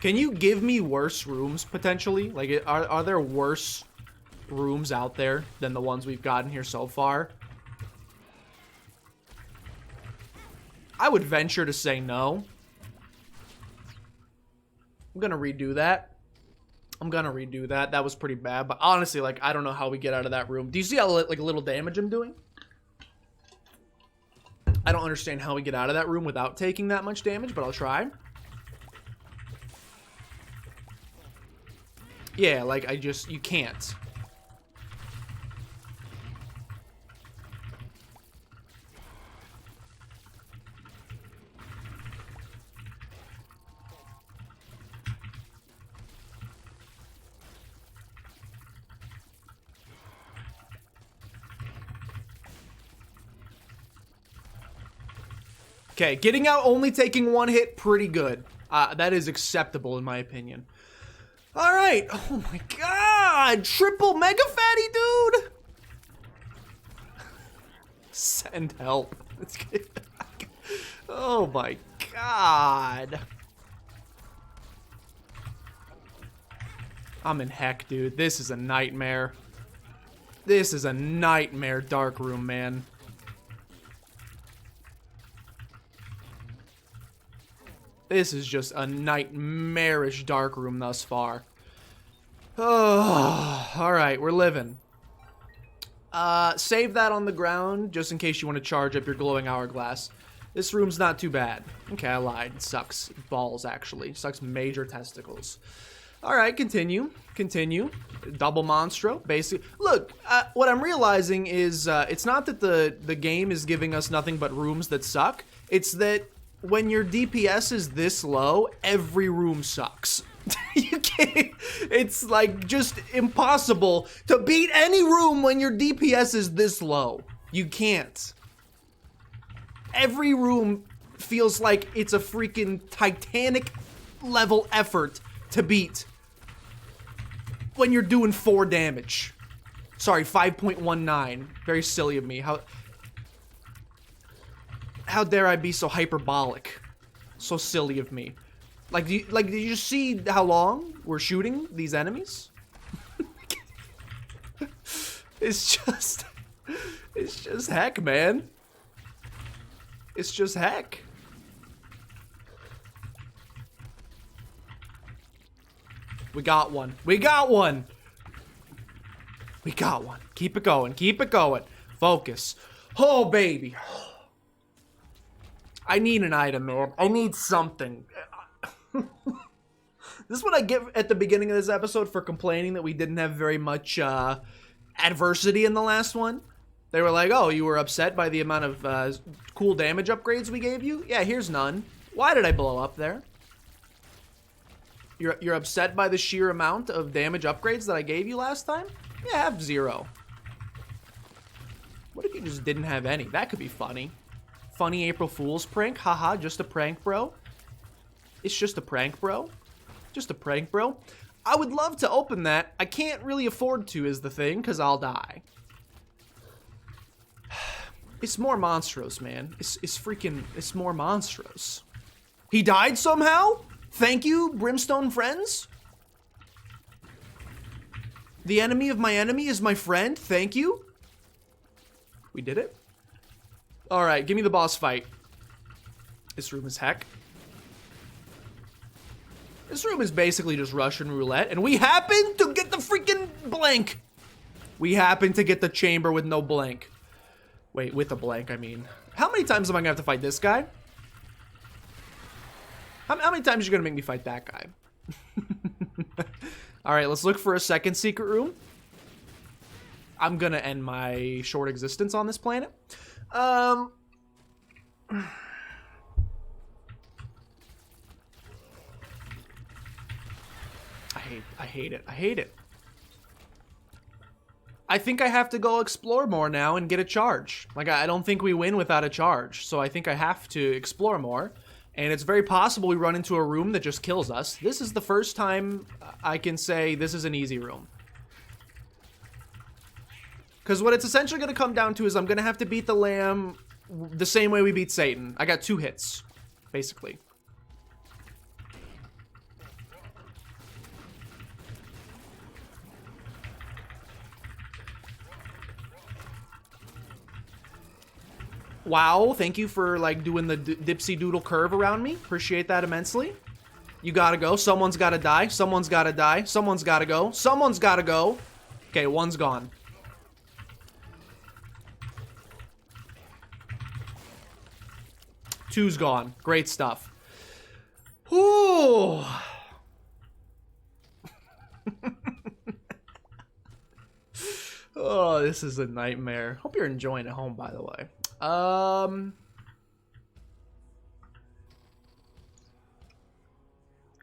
Can you give me worse rooms, potentially? Like, are there worse rooms out there than the ones we've gotten here so far? I would venture to say no. I'm gonna redo that. That was pretty bad, but honestly, like, I don't know how we get out of that room. Do you see how, like, little damage I'm doing? I don't understand how we get out of that room without taking that much damage, but I'll try. Yeah, like, you can't. Okay, getting out, only taking 1 hit, pretty good. That is acceptable in my opinion. All right. Oh my god. Triple mega fatty, dude. Send help. Let's get back. Oh my god. I'm in heck, dude. This is a nightmare. This is a nightmare dark room, man. This is just a nightmarish dark room thus far. Oh, alright, we're living. Save that on the ground, just in case you want to charge up your glowing hourglass. This room's not too bad. Okay, I lied. It sucks balls, actually. It sucks major testicles. Alright, continue. Continue. Double monstro, basically. Look, what I'm realizing is, it's not that the game is giving us nothing but rooms that suck. It's that when your DPS is this low, every room sucks. You can't, it's like just impossible to beat any room when your DPS is this low. You can't. Every room feels like it's a freaking Titanic level effort to beat when you're doing 4 damage. Sorry, 5.19. Very silly of me. How dare I be so hyperbolic? So silly of me. Like, did you see how long we're shooting these enemies? It's just heck, man. It's just heck. We got one. We got one. We got one. Keep it going. Keep it going. Focus. Oh, baby. I need an item, man. I need something. This is what I get at the beginning of this episode for complaining that we didn't have very much adversity in the last one. They were like, oh, you were upset by the amount of cool damage upgrades we gave you? Yeah, here's none. Why did I blow up there? You're upset by the sheer amount of damage upgrades that I gave you last time? Yeah, I have 0. What if you just didn't have any? That could be funny. Funny April Fool's prank. Haha, just a prank, bro. It's just a prank, bro. Just a prank, bro. I would love to open that. I can't really afford to is the thing, because I'll die. It's more monstros, man. It's more monstros. He died somehow? Thank you, Brimstone friends. The enemy of my enemy is my friend. Thank you. We did it. All right, give me the boss fight. This room is heck. This room is basically just Russian roulette, and we happen to get the freaking blank. We happen to get the chamber with no blank. Wait, with a blank, I mean. How many times am I gonna have to fight this guy? How many times are you gonna make me fight that guy? All right, let's look for a second secret room. I'm gonna end my short existence on this planet. I hate it. I hate it. I think I have to go explore more now and get a charge. Like, I don't think we win without a charge, so I think I have to explore more. And it's very possible we run into a room that just kills us. This is the first time I can say this is an easy room. Because what it's essentially going to come down to is I'm going to have to beat the lamb the same way we beat Satan. I got 2 hits, basically. Wow, thank you for, like, doing the dipsy doodle curve around me. Appreciate that immensely. You gotta go. Someone's gotta die. Someone's gotta die. Someone's gotta go. Someone's gotta go. Okay, one's gone. Two's gone. Great stuff. Ooh. Oh, this is a nightmare. Hope you're enjoying it home, by the way.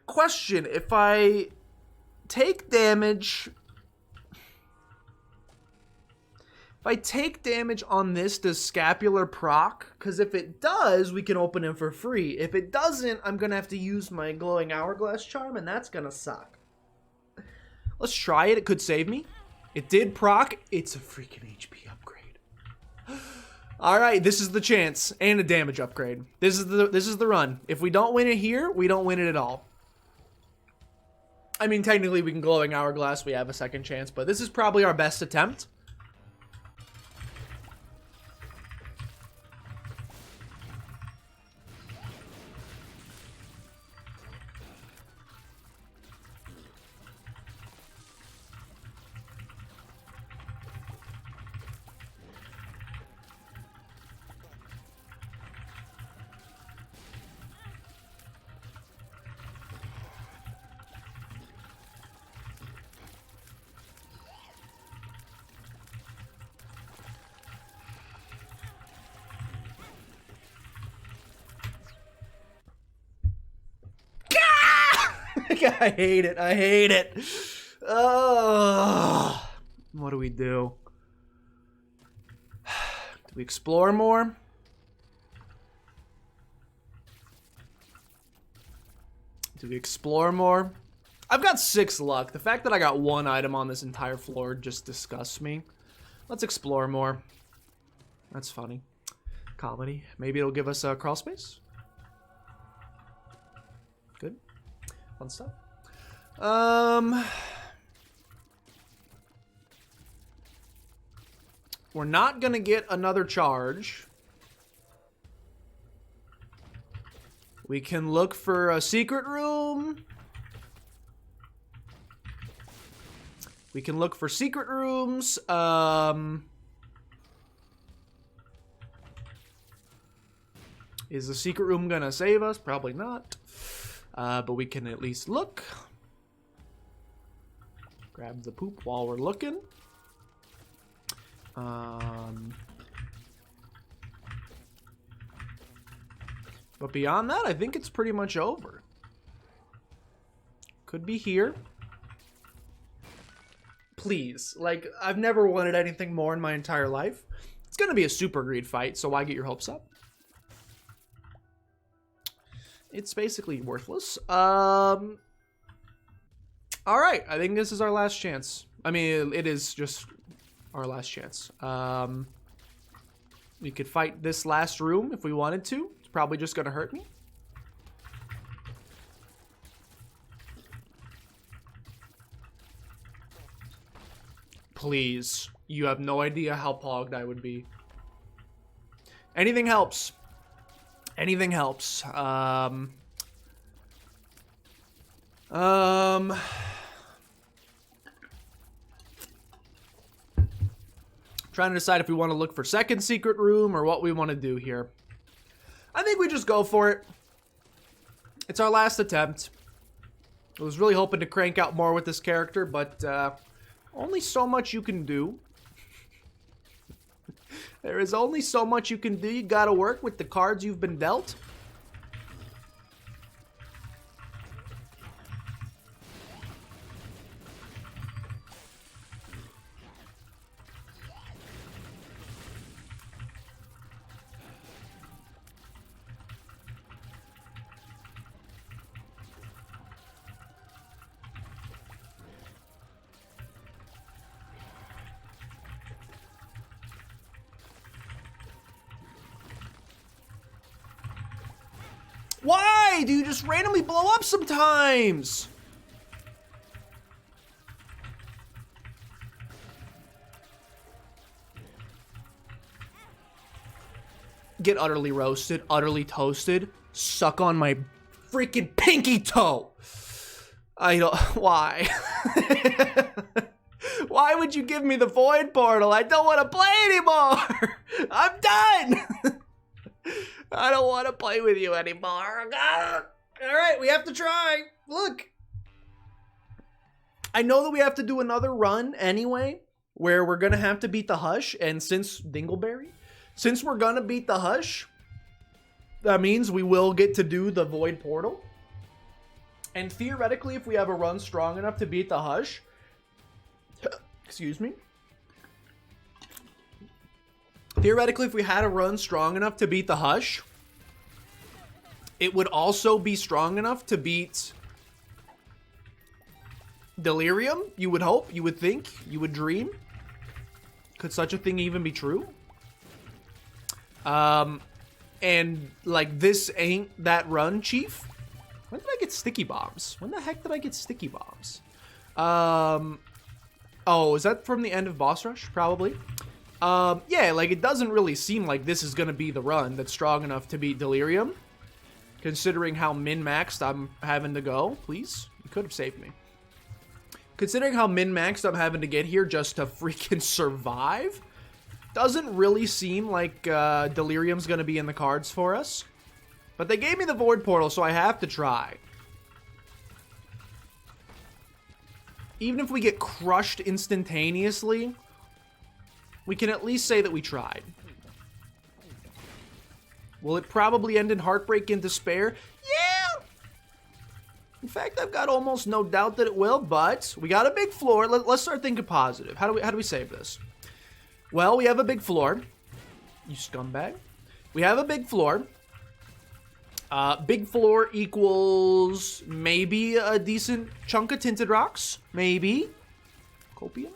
Question, if I take damage... If I take damage on this, does Scapular proc? Because if it does, we can open him for free. If it doesn't, I'm going to have to use my Glowing Hourglass Charm, and that's going to suck. Let's try it. It could save me. It did proc. It's a freaking HP upgrade. Alright, this is the chance. And a damage upgrade. This is the run. If we don't win it here, we don't win it at all. I mean, technically we can Glowing Hourglass. We have a second chance, but this is probably our best attempt. I hate it. I hate it. What do we do? Do we explore more? Do we explore more? I've got 6 luck. The fact that I got 1 item on this entire floor just disgusts me. Let's explore more. That's funny. Comedy. Maybe it'll give us a crawl space. Good. Fun stuff. We're not gonna get another charge. We can look for a secret room. We can look for secret rooms. Is the secret room gonna save us? Probably not. But we can at least look. Grab the poop while we're looking. But beyond that, I think it's pretty much over. Could be here. Please. Like, I've never wanted anything more in my entire life. It's gonna be a super greed fight, so why get your hopes up? It's basically worthless. Alright, I think this is our last chance. I mean, it is just our last chance. We could fight this last room if we wanted to. It's probably just gonna hurt me. Please. You have no idea how pogged I would be. Anything helps. Anything helps. Trying to decide if we want to look for second secret room or what we want to do here. I think we just go for it. It's our last attempt. I was really hoping to crank out more with this character, but only so much you can do. There is only so much you can do. You gotta work with the cards you've been dealt. Why do you just randomly blow up sometimes? Get utterly roasted, utterly toasted. Suck on my freaking pinky toe. I don't, why? Why would you give me the void portal? I don't want to play anymore. I'm done. I don't want to play with you anymore. Ah! All right, we have to try. Look. I know that we have to do another run anyway, where we're going to have to beat the Hush. And since since we're going to beat the Hush, that means we will get to do the void portal. And theoretically, if we have a run strong enough to beat the Hush, excuse me. Theoretically, if we had a run strong enough to beat the Hush, it would also be strong enough to beat Delirium, you would hope, you would think, you would dream. Could such a thing even be true? And, like, this ain't that run, Chief. When did I get sticky bombs? When the heck did I get sticky bombs? Oh, is that from the end of Boss Rush? Probably. Yeah, like, it doesn't really seem like this is gonna be the run that's strong enough to beat Delirium. Considering how min-maxed I'm having to go. Please, you could have saved me. Considering how min-maxed I'm having to get here just to freaking survive, doesn't really seem like Delirium's gonna be in the cards for us. But they gave me the Void Portal, so I have to try. Even if we get crushed instantaneously, we can at least say that we tried. Will it probably end in heartbreak and despair? Yeah! In fact, I've got almost no doubt that it will, but we got a big floor. Let's start thinking positive. How do we save this? Well, we have a big floor. You scumbag. We have a big floor. Big floor equals maybe a decent chunk of tinted rocks. Maybe. Copium?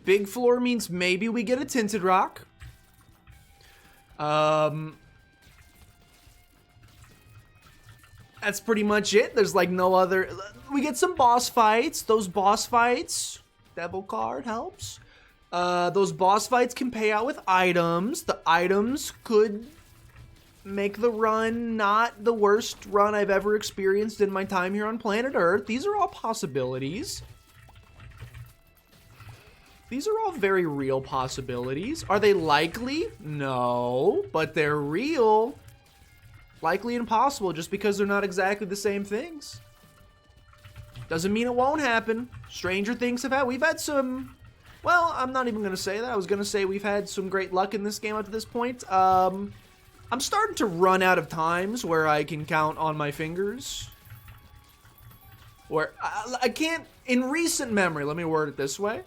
Big floor means maybe we get a tinted rock. That's pretty much it. There's like no other... We get some boss fights. Those boss fights... Devil card helps. Those boss fights can pay out with items. The items could make the run not the worst run I've ever experienced in my time here on planet Earth. These are all possibilities. These are all very real possibilities. Are they likely? No, but they're real. Likely and possible just because they're not exactly the same things. Doesn't mean it won't happen. Stranger things have had. We've had some... Well, I'm not even going to say that. I was going to say we've had some great luck in this game up to this point. I'm starting to run out of times where I can count on my fingers. Where I can't... In recent memory, let me word it this way.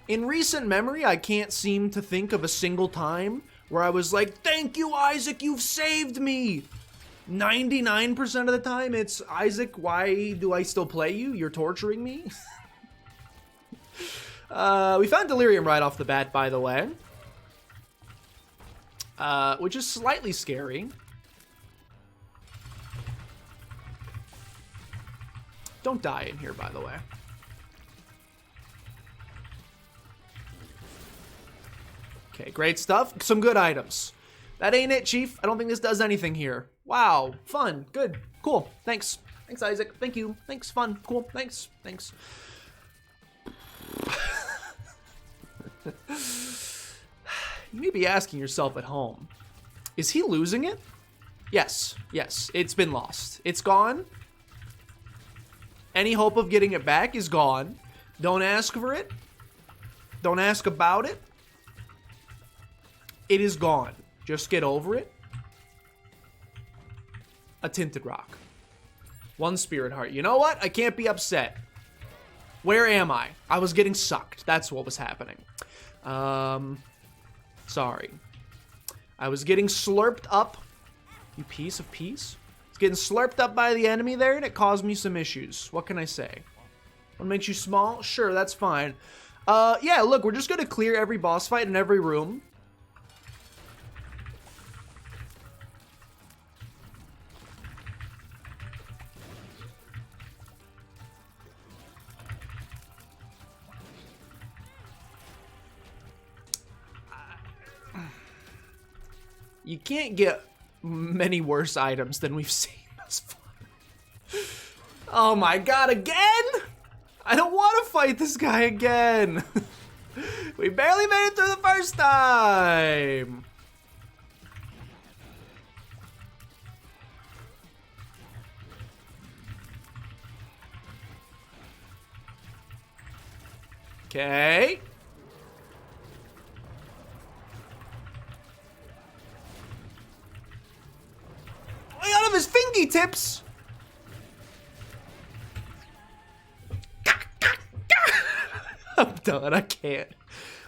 In recent memory, I can't seem to think of a single time where I was like, thank you, Isaac, you've saved me. 99% of the time, it's, Isaac, why do I still play you? You're torturing me? We found Delirium right off the bat, by the way. Which is slightly scary. Don't die in here, by the way. Okay, great stuff. Some good items. That ain't it, Chief. I don't think this does anything here. Wow, fun, good, cool, thanks. Thanks, Isaac, thank you, thanks, fun, cool, thanks, thanks. You may be asking yourself at home, is he losing it? Yes, yes, it's been lost. It's gone. Any hope of getting it back is gone. Don't ask for it. Don't ask about it. It is gone. Just get over it. A tinted rock. 1 spirit heart. You know what? I can't be upset. Where am I? I was getting sucked. That's what was happening. Sorry. I was getting slurped up. You piece of peas. It's getting slurped up by the enemy there, and it caused me some issues. What can I say? What makes you small? Sure, that's fine. Yeah, look, we're just gonna clear every boss fight in every room. You can't get many worse items than we've seen thus far. Oh my god, again? I don't want to fight this guy again. We barely made it through the first time. Okay. Out of his fingertips. I'm done. I can't.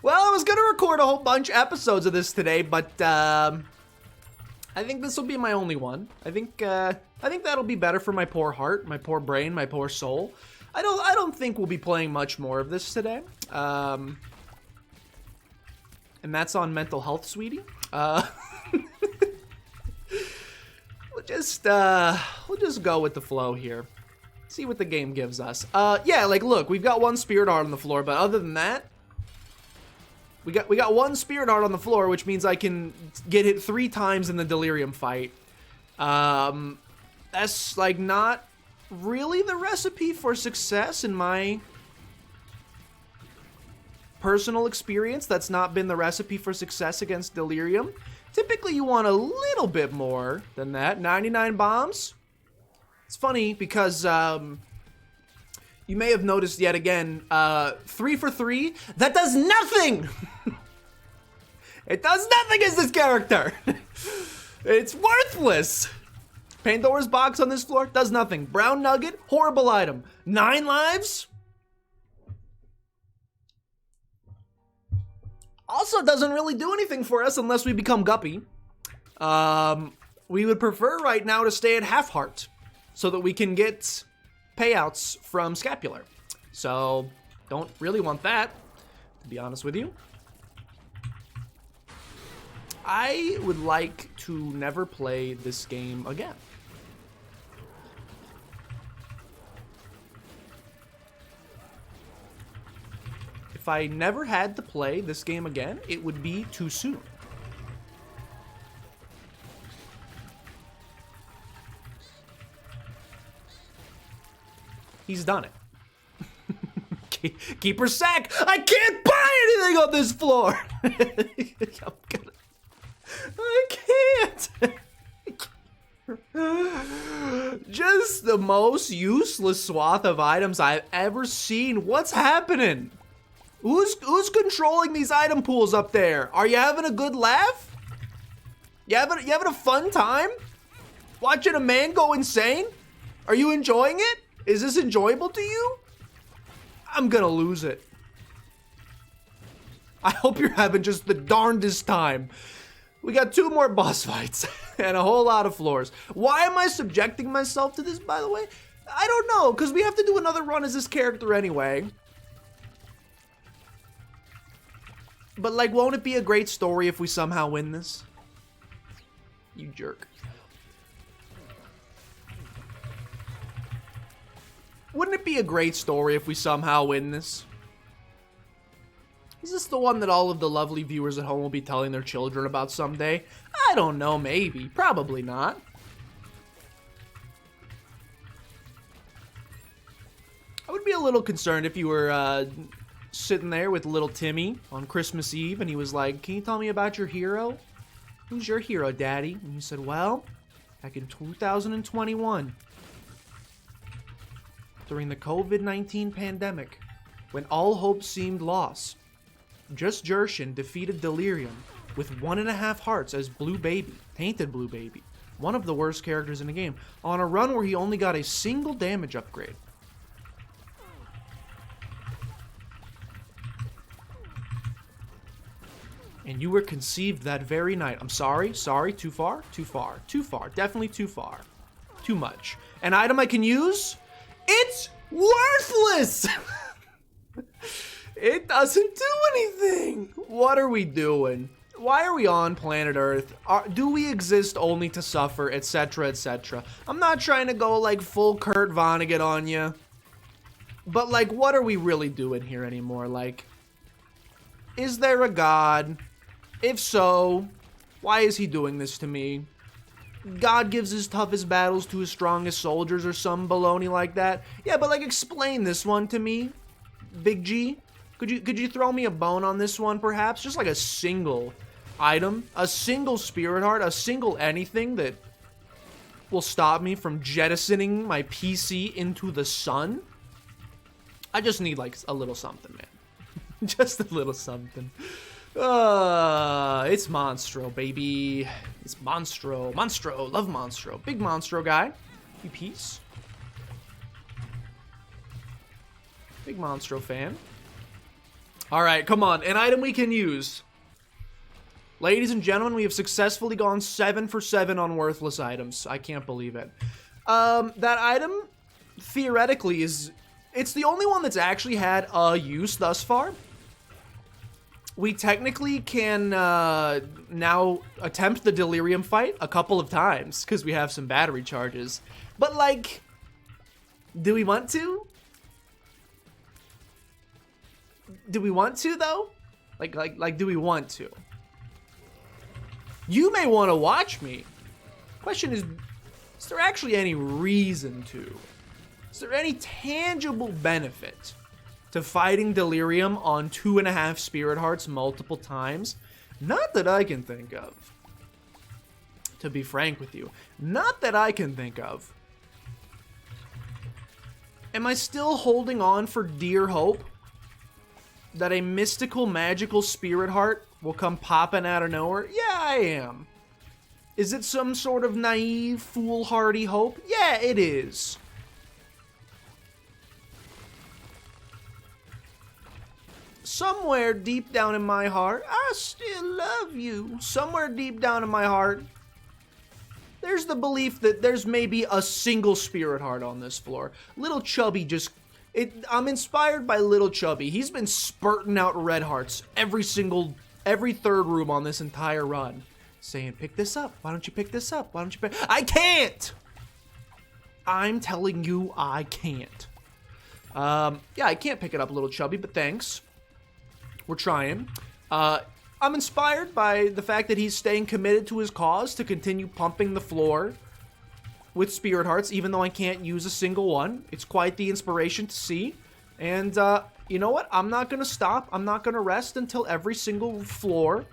Well, I was gonna record a whole bunch of episodes of this today, but I think this will be my only one. I think that'll be better for my poor heart, my poor brain, my poor soul. I don't think we'll be playing much more of this today. And that's on mental health, sweetie. We'll just go with the flow here. See what the game gives us. Yeah, like look, we've got 1 spirit art on the floor, but other than that, we got 1 spirit art on the floor, which means I can get hit 3 times in the delirium fight. That's like not really the recipe for success in my personal experience. That's not been the recipe for success against delirium. Typically, you want a little bit more than that. 99 bombs. It's funny because you may have noticed yet again, 3 for 3. That does nothing. It does nothing as this character. It's worthless. Pandora's box on this floor does nothing. Brown nugget, horrible item. 9 lives. Also doesn't really do anything for us unless we become Guppy. We would prefer right now to stay at half heart so that we can get payouts from Scapular. So don't really want that, to be honest with you. I would like to never play this game again. If I never had to play this game again, it would be too soon. He's done it. Keeper sack! I can't buy anything on this floor! I can't! Just the most useless swath of items I've ever seen. What's happening? Who's controlling these item pools up there? Are you having a good laugh? You having a fun time? Watching a man go insane? Are you enjoying it? Is this enjoyable to you? I'm gonna lose it. I hope you're having just the darndest time. We got 2 more boss fights and a whole lot of floors. Why am I subjecting myself to this, by the way? I don't know, because we have to do another run as this character anyway. But, like, won't it be a great story if we somehow win this? You jerk. Wouldn't it be a great story if we somehow win this? Is this the one that all of the lovely viewers at home will be telling their children about someday? I don't know, maybe. Probably not. little concerned if you were sitting there with little Timmy on Christmas Eve and he was like, can you tell me about your hero? Who's your hero, Daddy? And you said, well, back in 2021, during the COVID-19 pandemic, when all hope seemed lost, Just Jershyn defeated Delirium with 1.5 hearts as Blue Baby, Tainted Blue Baby, one of the worst characters in the game, on a run where he only got a single damage upgrade. And you were conceived that very night. I'm sorry, too far, definitely too far. Too much. An item I can use? It's worthless! It doesn't do anything! What are we doing? Why are we on planet Earth? Do we exist only to suffer, etc., etc.? I'm not trying to go like full Kurt Vonnegut on you. But like, what are we really doing here anymore? Like, is there a God? If so, why is he doing this to me? God gives his toughest battles to his strongest soldiers or some baloney like that. Yeah, but like, explain this one to me, Big G. Could you throw me a bone on this one, perhaps? Just like a single item, a single spirit heart, a single anything that will stop me from jettisoning my PC into the sun? I just need like a little something, man. Just a little something. It's Monstro, baby. It's Monstro. Monstro. Love Monstro. Big Monstro guy. Peace. Big Monstro fan. Alright, come on. An item we can use. Ladies and gentlemen, we have successfully gone 7 for 7 on worthless items. I can't believe it. That item, theoretically, it's the only one that's actually had a use thus far. We technically can now attempt the Delirium fight a couple of times because we have some battery charges. But like, do we want to? Do we want to though? Like, do we want to? You may want to watch me. Question is there actually any reason to? Is there any tangible benefit to fighting Delirium on 2.5 Spirit Hearts multiple times? Not that I can think of. To be frank with you. Not that I can think of. Am I still holding on for dear hope that a mystical, magical Spirit Heart will come popping out of nowhere? Yeah, I am. Is it some sort of naive, foolhardy hope? Yeah, it is. Somewhere deep down in my heart, I still love you. Somewhere deep down in my heart, there's the belief that there's maybe a single Spirit Heart on this floor. Little Chubby just... I'm inspired by Little Chubby. He's been spurting out red hearts every third room on this entire run. Saying, pick this up. Why don't you pick this up? Why don't you pick... I can't! I'm telling you, I can't. Yeah, I can't pick it up, Little Chubby, but thanks. We're trying. I'm inspired by the fact that he's staying committed to his cause to continue pumping the floor with Spirit Hearts, even though I can't use a single one. It's quite the inspiration to see. And, you know what? I'm not going to stop. I'm not going to rest until every single floor,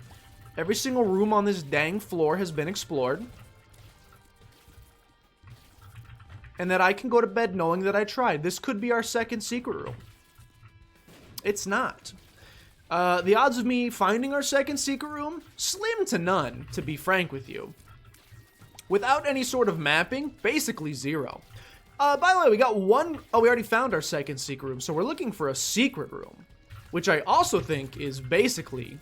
every single room on this dang floor has been explored. And that I can go to bed knowing that I tried. This could be our second secret room. It's not. The odds of me finding our second secret room? Slim to none, to be frank with you. Without any sort of mapping, basically 0. By the way, we got one... Oh, we already found our second secret room, so we're looking for a secret room. Which I also think is basically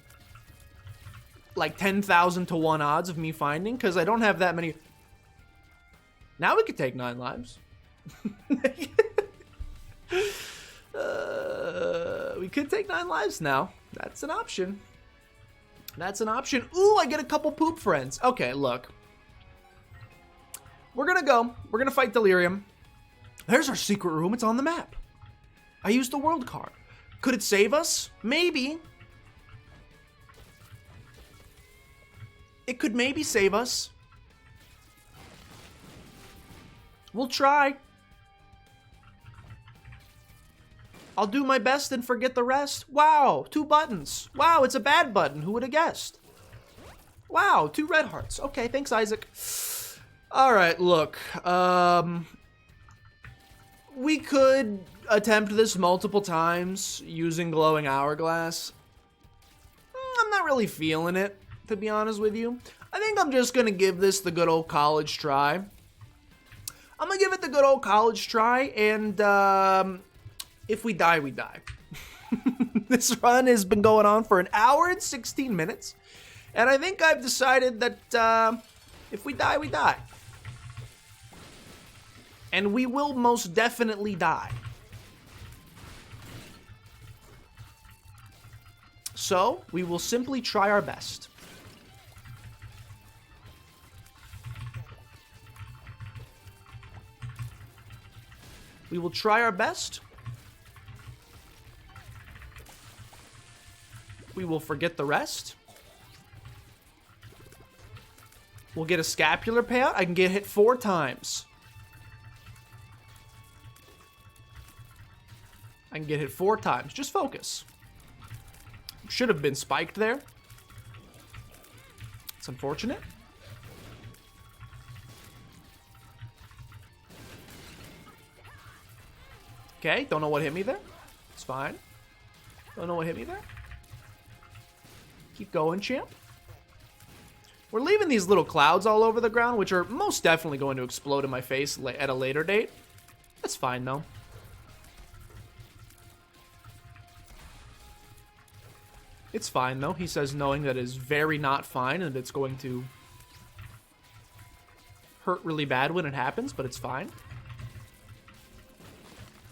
like 10,000 to 1 odds of me finding, because I don't have that many... Now we could take 9 lives. We could take 9 lives now. That's an option. That's an option. Ooh, I get a couple poop friends. Okay, look. We're gonna go. We're gonna fight Delirium. There's our secret room. It's on the map. I used the world card. Could it save us? Maybe. It could maybe save us. We'll try. I'll do my best and forget the rest. Wow, 2 buttons. Wow, it's a bad button. Who would have guessed? Wow, 2 red hearts. Okay, thanks, Isaac. All right, look. We could attempt this multiple times using glowing hourglass. I'm not really feeling it, to be honest with you. I think I'm just going to give this the good old college try. I'm going to give it the good old college try, and if we die, we die. This run has been going on for 1 hour and 16 minutes, and I think I've decided that if we die, we die. And we will most definitely die. So, we will simply try our best. We will try our best. We will forget the rest. We'll get a scapular payout. I can get hit 4 times. I can get hit 4 times. Just focus. Should have been spiked there. It's unfortunate. Okay, don't know what hit me there. It's fine. Don't know what hit me there. Keep going, champ. We're leaving these little clouds all over the ground, which are most definitely going to explode in my face at a later date. That's fine, though. It's fine, though. He says knowing that it is very not fine and it's going to hurt really bad when it happens, but it's fine.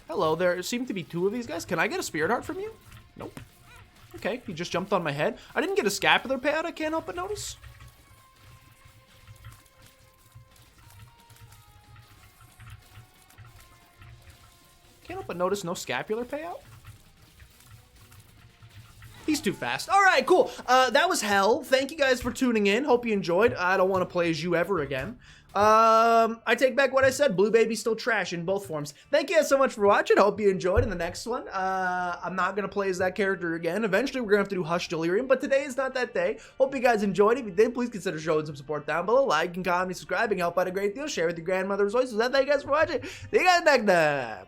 Hello, there seem to be 2 of these guys. Can I get a spirit heart from you? Nope. Okay, he just jumped on my head. I didn't get a scapular payout, I can't help but notice. Can't help but notice no scapular payout. He's too fast. All right, cool. That was hell. Thank you guys for tuning in. Hope you enjoyed. I don't want to play as you ever again. I take back what I said. Blue Baby's still trash in both forms. Thank you guys so much for watching. Hope you enjoyed. In the next one, I'm not going to play as that character again. Eventually, we're going to have to do Hush Delirium, but today is not that day. Hope you guys enjoyed. If you did, please consider showing some support down below. Like and comment, subscribing, help out a great deal. Share with your grandmother's voices. Thank you guys for watching. See you guys next time.